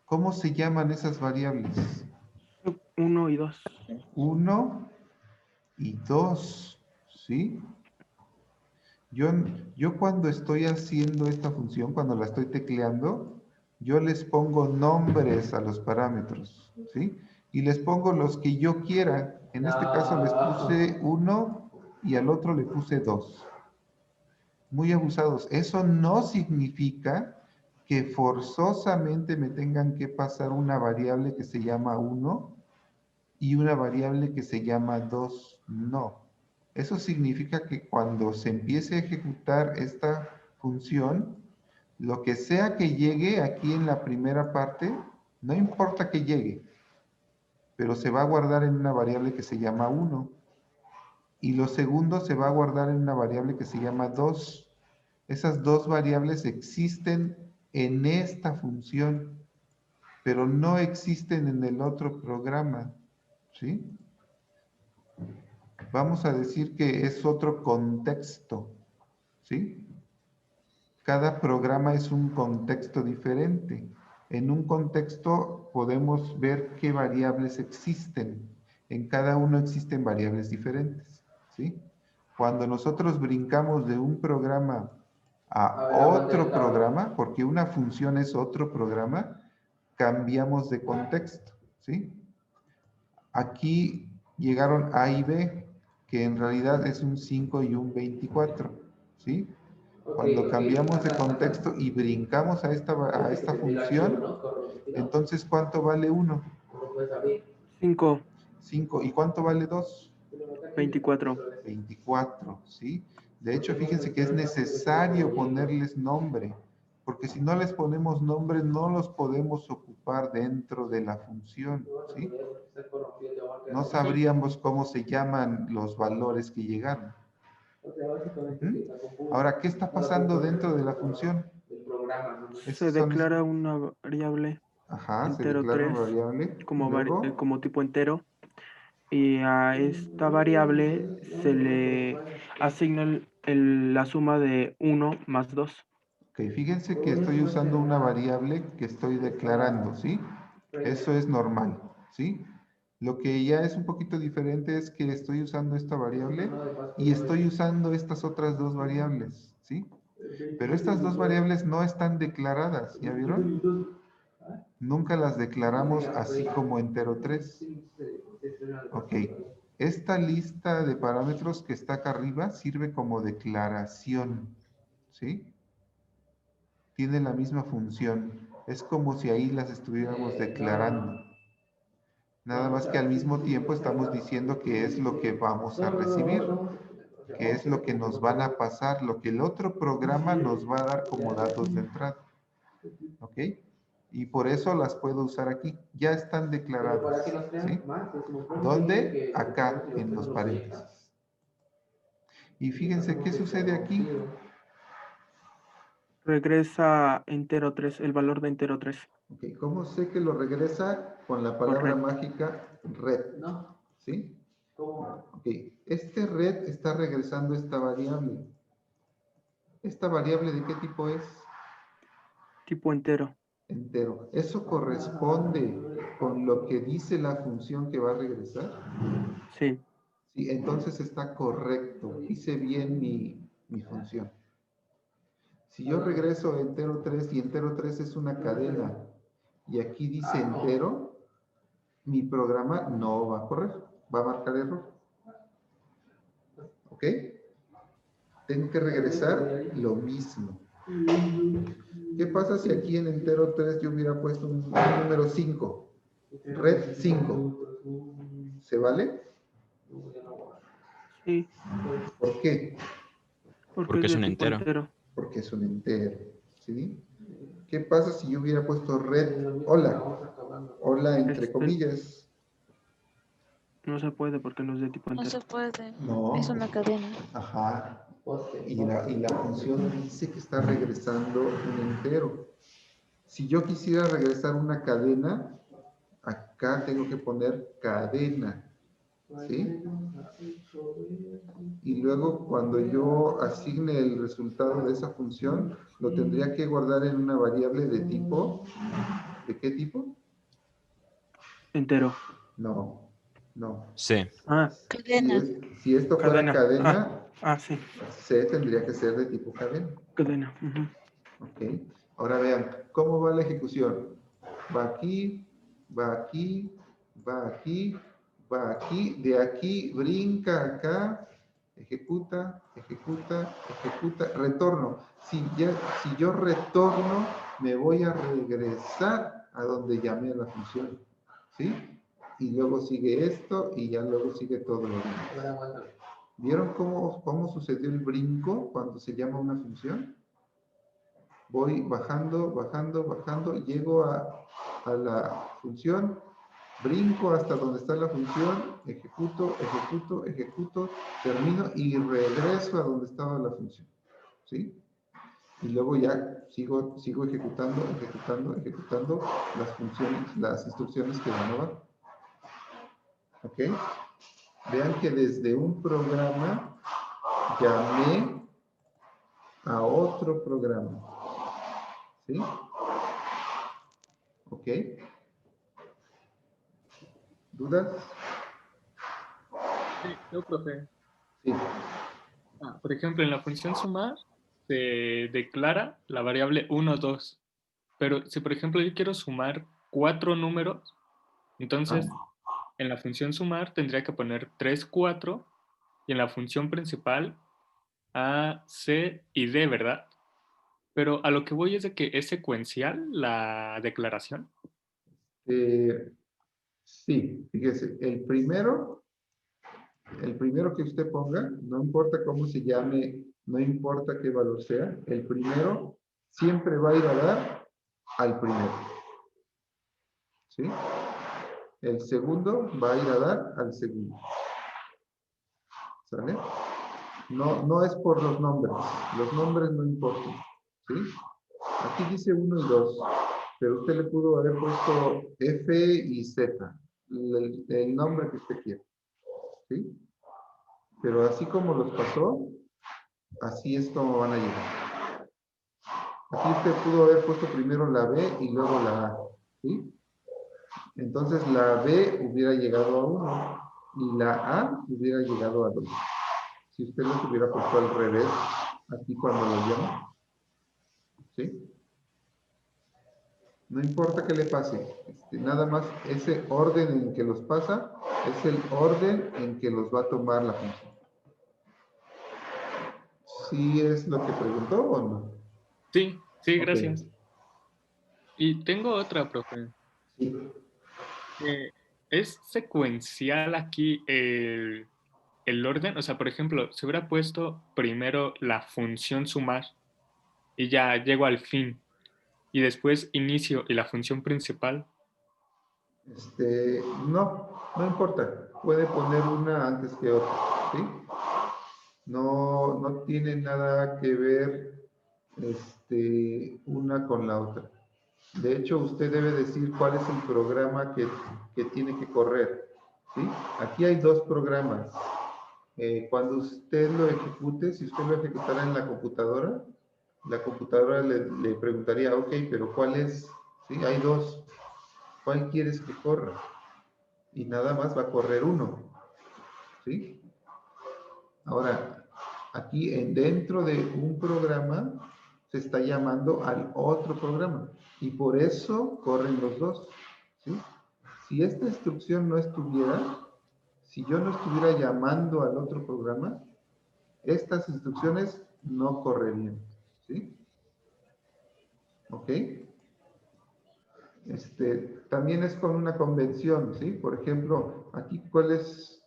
¿Cómo se llaman esas variables? 1 y 2. 1 y 2, ¿sí? Yo cuando estoy haciendo esta función, cuando la estoy tecleando, yo les pongo nombres a los parámetros, ¿sí? Y les pongo los que yo quiera. En este caso les puse 1 y al otro le puse 2. Muy abusados. Eso no significa que forzosamente me tengan que pasar una variable que se llama 1 y una variable que se llama 2. No. Eso significa que cuando se empiece a ejecutar esta función, lo que sea que llegue aquí en la primera parte, no importa que llegue, pero se va a guardar en una variable que se llama 1. Y lo segundo se va a guardar en una variable que se llama 2. Esas dos variables existen en esta función, pero no existen en el otro programa, ¿sí? Vamos a decir que es otro contexto, ¿sí? Cada programa es un contexto diferente. En un contexto podemos ver qué variables existen. En cada uno existen variables diferentes, ¿sí? Cuando nosotros brincamos de un programa a otro programa, porque una función es otro programa, cambiamos de contexto, ¿sí? Aquí llegaron A y B. que en realidad es un 5 y un 24, ¿sí? Cuando cambiamos de contexto y brincamos a esta función, entonces, ¿cuánto vale 1? 5. 5. ¿Y cuánto vale 2? 24. 24, ¿sí? De hecho, fíjense que es necesario ponerles nombre, porque si no les ponemos nombre, no los podemos ocupar dentro de la función, ¿sí? No sabríamos cómo se llaman los valores que llegaron. Ahora, ¿qué está pasando dentro de la función? Se declara una variable Ajá, se entero declara 3 una variable. como, Luego, como tipo entero. Y a esta variable se le asigna la suma de 1 más 2. ok, fíjense que estoy usando una variable que estoy declarando, ¿sí? Eso es normal, ¿sí? Lo que ya es un poquito diferente es que estoy usando esta variable y estoy usando estas otras dos variables, ¿sí? Pero estas dos variables no están declaradas, ¿ya vieron? Nunca las declaramos así como entero 3. Ok, esta lista de parámetros que está acá arriba sirve como declaración, ¿sí? Tiene la misma función. Es como si ahí las estuviéramos declarando. Nada más que al mismo tiempo estamos diciendo qué es lo que vamos a recibir, qué es lo que nos van a pasar, lo que el otro programa nos va a dar como datos de entrada. ¿Ok? Y por eso las puedo usar aquí. Ya están declaradas. ¿Sí? ¿Dónde? Acá, en los paréntesis. Y fíjense, ¿qué sucede aquí? Regresa entero 3, el valor de entero 3. Okay. ¿Cómo sé que lo regresa? Con la palabra mágica red. ¿Sí? Ok. Este red está regresando esta variable. ¿Esta variable de qué tipo es? Tipo entero. Entero. ¿Eso corresponde con lo que dice la función que va a regresar? Sí. Sí, entonces está correcto. Hice bien mi función. Si yo regreso entero 3 y entero 3 es una cadena y aquí dice entero, mi programa no va a correr, va a marcar error. ¿Ok? Tengo que regresar lo mismo. ¿Qué pasa si aquí en entero 3 yo hubiera puesto un número 5? Red 5. ¿Se vale? Sí. ¿Por qué? Porque es un entero. Porque es un entero. ¿Sí? ¿Qué pasa si yo hubiera puesto red hola? Hola entre comillas. No se puede porque no es de tipo No entero. se puede. No. Es una cadena. Ajá. Y la función dice que está regresando un entero. Si yo quisiera regresar una cadena, acá tengo que poner cadena. ¿Sí? Y luego cuando yo asigne el resultado de esa función, lo tendría que guardar en una variable de tipo. ¿De qué tipo? Entero. No, no. Sí. Ah. Cadena. Si esto fuera cadena, sí. C tendría que ser de tipo cadena. Cadena. Ok. Ahora vean, ¿cómo va la ejecución? Va aquí, va aquí, va aquí, va aquí, de aquí brinca acá, ejecuta, ejecuta, ejecuta, retorno. Si yo retorno, me voy a regresar a donde llamé a la función. ¿Sí? Y luego sigue esto y ya luego sigue todo lo demás. ¿Vieron cómo sucedió el brinco cuando se llama una función? Voy bajando, bajando, bajando, llego a la función, brinco hasta donde está la función, ejecuto, ejecuto, ejecuto, termino y regreso a donde estaba la función. ¿Sí? Y luego ya sigo ejecutando, ejecutando, ejecutando las funciones, las instrucciones que van abajo. ¿Ok? Vean que desde un programa llamé a otro programa. ¿Sí? ¿Ok? ¿Dudas? Sí, yo, profe. Sí. Por ejemplo, en la función sumar se declara la variable 1, 2. Pero si, por ejemplo, yo quiero sumar 4 números, entonces en la función sumar tendría que poner 3, 4 y en la función principal A, C y D, ¿verdad? Pero a lo que voy es de que es secuencial la declaración. Sí, fíjese, el primero que usted ponga, no importa cómo se llame, no importa qué valor sea, el primero siempre va a ir a dar al primero. ¿Sí? El segundo va a ir a dar al segundo. ¿Sale? No es por los nombres no importan. ¿Sí? Aquí dice 1 y 2, pero usted le pudo haber puesto F y Z, el nombre que usted quiera. ¿Sí? Pero así como los pasó, así es como van a llegar. Aquí usted pudo haber puesto primero la B y luego la A. ¿Sí? Entonces la B hubiera llegado a 1 y la A hubiera llegado a 2. Si usted los hubiera puesto al revés, aquí cuando lo llama. ¿Sí? No importa qué le pase, nada más ese orden en que los pasa es el orden en que los va a tomar la función. ¿Sí es lo que preguntó o no? Sí, Ok. gracias. Y tengo otra, profe. Sí. ¿Es secuencial aquí el orden? O sea, por ejemplo, se hubiera puesto primero la función sumar y ya llego al fin. Y después inicio y la función principal. No importa. Puede poner una antes que otra, ¿sí? No tiene nada que ver una con la otra. De hecho, usted debe decir cuál es el programa que tiene que correr, ¿sí? Aquí hay dos programas. Cuando usted lo ejecute, si usted lo ejecutara en la computadora le preguntaría, ok, pero ¿cuál es? Sí, hay dos. ¿Cuál quieres que corra? Y nada más va a correr uno. ¿Sí? Ahora, aquí dentro de un programa se está llamando al otro programa. Y por eso corren los dos. ¿Sí? Si esta instrucción no estuviera, si yo no estuviera llamando al otro programa, estas instrucciones no correrían. ¿Sí? ¿Ok? También es con una convención, ¿sí? Por ejemplo, aquí, ¿cuál es?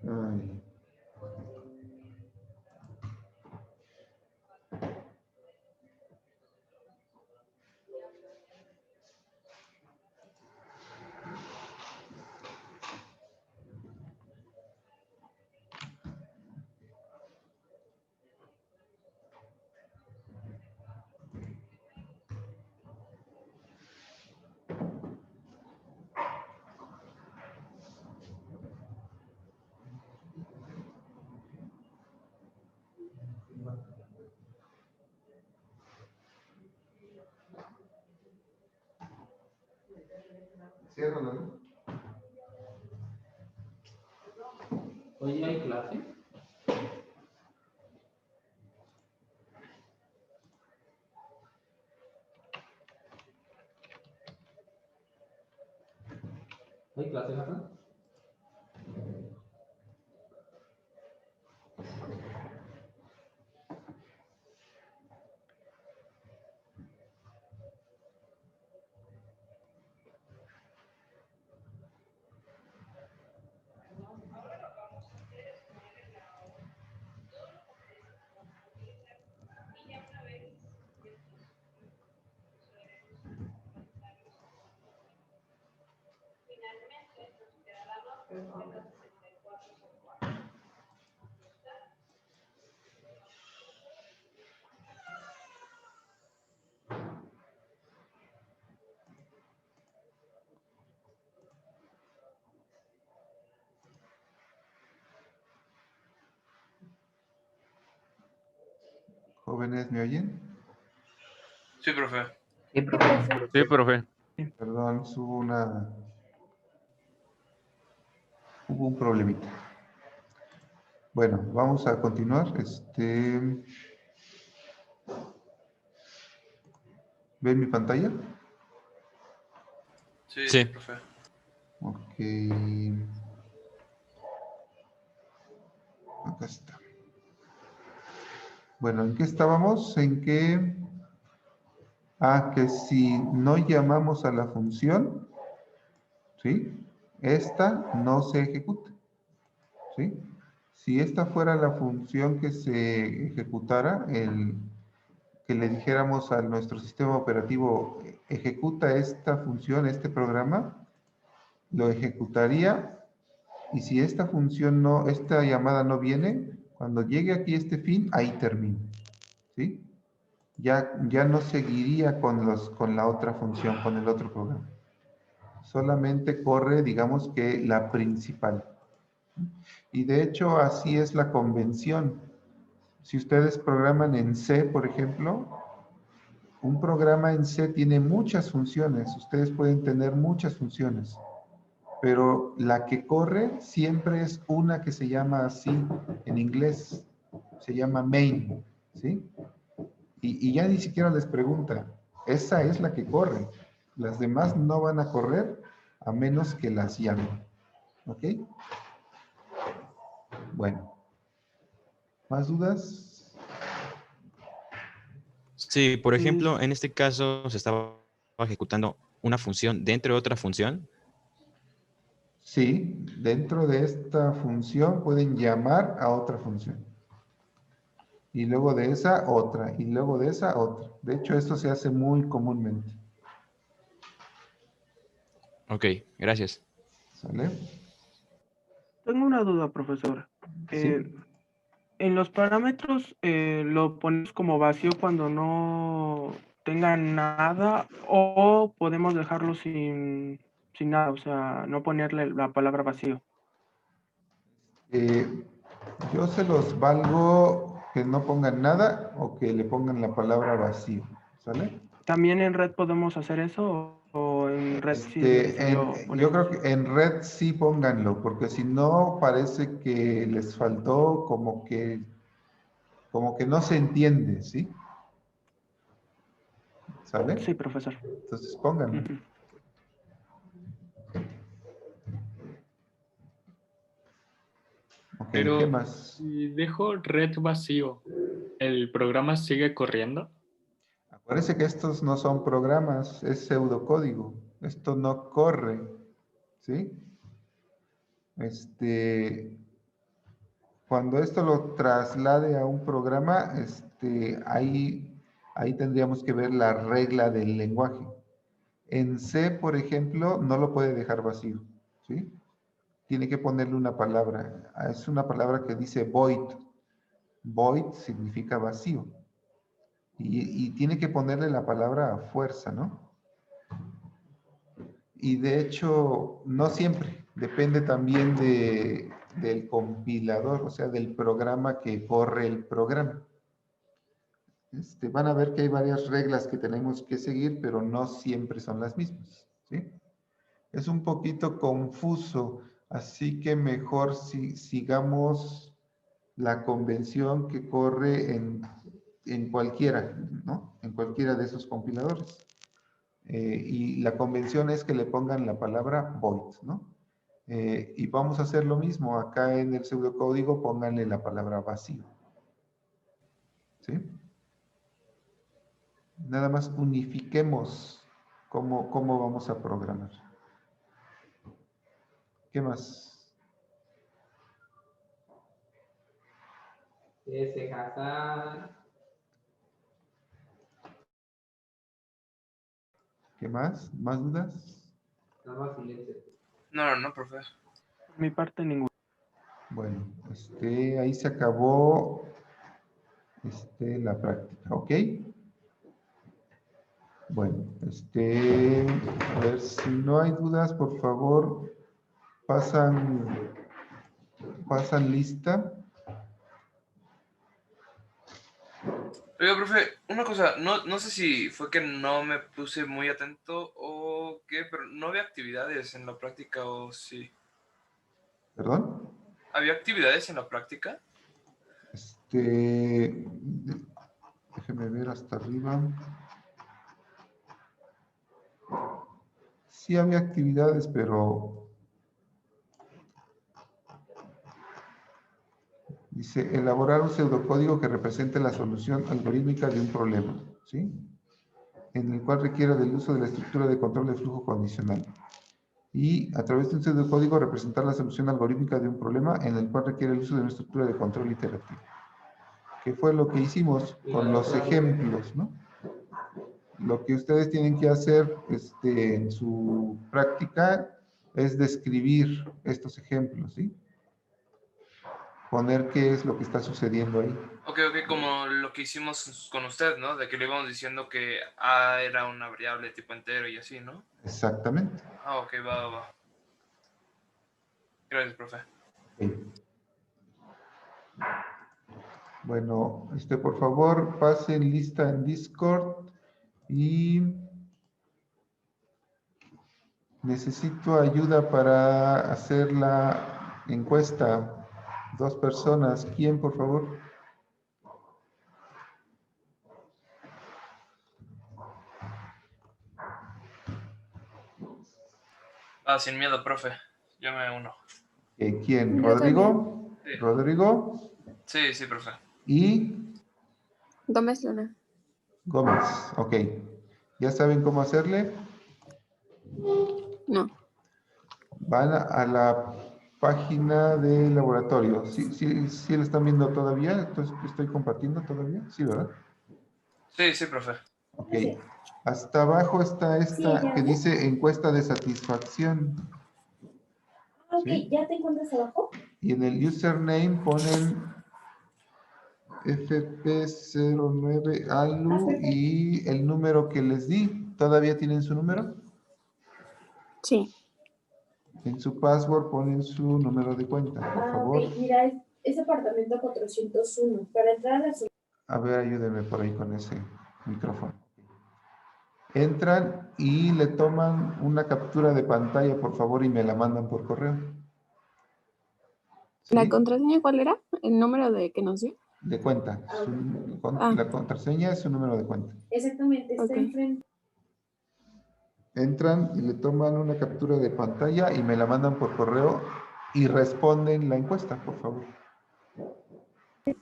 Ay. Ciérrala, ¿no? Hoy hay clase. ¿Hay clase, Nathan? Jóvenes, ¿me oyen? Sí, profe. Sí, profe. Sí, profe. Perdón, hubo un problemita. Bueno, vamos a continuar. ¿Ven mi pantalla? Sí, Sí. profe. Ok. Acá está. Bueno, ¿en qué estábamos? En que... que si no llamamos a la función, ¿sí? Esta no se ejecuta, ¿sí? Si esta fuera la función que se ejecutara, que le dijéramos a nuestro sistema operativo, ejecuta esta función, este programa, lo ejecutaría, y si esta función no, esta llamada no viene, cuando llegue aquí este fin, ahí termina, ¿sí? Ya no seguiría con la otra función, con el otro programa. Solamente corre, digamos que la principal. Y de hecho, así es la convención. Si ustedes programan en C, por ejemplo, un programa en C tiene muchas funciones. Ustedes pueden tener muchas funciones. Pero la que corre siempre es una que se llama así en inglés. Se llama main, ¿sí? Y ya ni siquiera les pregunta. Esa es la que corre. Las demás no van a correr a menos que las llamen. ¿Ok? Bueno. ¿Más dudas? Sí, por ejemplo, en este caso se estaba ejecutando una función dentro de otra función. Sí, dentro de esta función pueden llamar a otra función. Y luego de esa, otra. Y luego de esa, otra. De hecho, esto se hace muy comúnmente. Ok, gracias. ¿Sale? Tengo una duda, profesor. Sí. En los parámetros lo ponemos como vacío cuando no tenga nada o podemos dejarlo sin nada, o sea, no ponerle la palabra vacío. Yo se los valgo que no pongan nada o que le pongan la palabra vacío. ¿Sale? ¿También en red podemos hacer eso o en red sí es necesario Yo poner creo vacío? que en red sí pónganlo, porque si no parece que les faltó como que no se entiende, ¿sí? ¿Sale? Sí, profesor. Entonces pónganlo. Ujú. Ok, Pero ¿qué más? si dejo red vacío, ¿el programa sigue corriendo? Acuérdense que estos no son programas, es pseudocódigo. Esto no corre, ¿sí? Cuando esto lo traslade a un programa, ahí tendríamos que ver la regla del lenguaje. En C, por ejemplo, no lo puede dejar vacío, ¿sí? Tiene que ponerle una palabra. Es una palabra que dice void. Void significa vacío. Y tiene que ponerle la palabra a fuerza, ¿no? Y de hecho, no siempre. Depende también del compilador, o sea, del programa que corre el programa. Van a ver que hay varias reglas que tenemos que seguir, pero no siempre son las mismas, ¿sí? Es un poquito confuso, así que mejor si sigamos la convención que corre en cualquiera, ¿no? En cualquiera de esos compiladores. Y la convención es que le pongan la palabra void, ¿no? Y vamos a hacer lo mismo. Acá en el pseudocódigo pónganle la palabra vacío. ¿Sí? Nada más unifiquemos cómo vamos a programar. ¿Qué más? Ese Hassan. ¿Qué más? ¿Más dudas? Nada más silencio. No, profe. Por mi parte, ninguno. Bueno, ahí se acabó la práctica, ¿ok? Bueno, a ver, si no hay dudas, por favor, pasan lista. Oiga, profe, una cosa, no sé si fue que no me puse muy atento o qué, pero no había actividades en la práctica o sí. ¿Perdón? ¿Había actividades en la práctica? Déjeme ver hasta arriba. Sí había actividades, pero dice elaborar un pseudocódigo que represente la solución algorítmica de un problema, ¿sí? En el cual requiera del uso de la estructura de control de flujo condicional. Y a través de un pseudocódigo representar la solución algorítmica de un problema en el cual requiere el uso de una estructura de control iterativo. Que fue lo que hicimos con los ejemplos, ¿no? Lo que ustedes tienen que hacer en su práctica es describir estos ejemplos, ¿sí? Poner qué es lo que está sucediendo ahí. Ok, como lo que hicimos con usted, ¿no? De que le íbamos diciendo que A era una variable tipo entero y así, ¿no? Exactamente. Ah, ok, va. Gracias, profe. Okay. Bueno, por favor, pasen lista en Discord y necesito ayuda para hacer la encuesta. 2 personas. ¿Quién, por favor? Sin miedo, profe. Yo me uno. ¿Quién? Yo ¿Rodrigo? Sí. ¿Rodrigo? Sí, profe. ¿Y? Gómez Luna. Gómez. Ok. ¿Ya saben cómo hacerle? No. Van a la página del laboratorio. ¿Sí lo están viendo todavía? Entonces, ¿estoy compartiendo todavía? Sí, ¿verdad? Sí, profe. Ok. Hasta abajo está esta que dice encuesta de satisfacción. Ok, ¿Sí? ¿ya te encuentras abajo? Y en el username ponen FP09ALU y el número que les di. ¿Todavía tienen su número? Sí. En su password ponen su número de cuenta, por favor. Ok, mira, es apartamento 401. Para entrar a la... A ver, ayúdenme por ahí con ese micrófono. Entran y le toman una captura de pantalla, por favor, y me la mandan por correo. ¿Sí? ¿La contraseña cuál era? ¿El número de que nos dio? De cuenta. La contraseña es su número de cuenta. Exactamente, está enfrente. Entran y le toman una captura de pantalla y me la mandan por correo y responden la encuesta, por favor.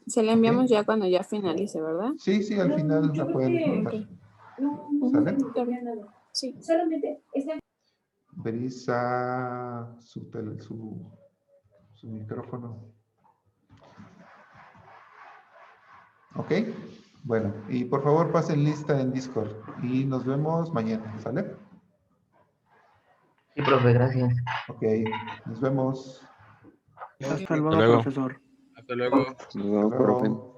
Se la enviamos ya cuando ya finalice, ¿verdad? Sí, al final la pueden mandar. ¿Sale? Sí. Solamente está... Verisa su micrófono. ¿Ok? Bueno, y por favor pasen lista en Discord y nos vemos mañana, ¿sale? Sí, profe, gracias. Ok, nos vemos. Hasta luego, profesor. Hasta luego. Hasta luego, profe. Luego.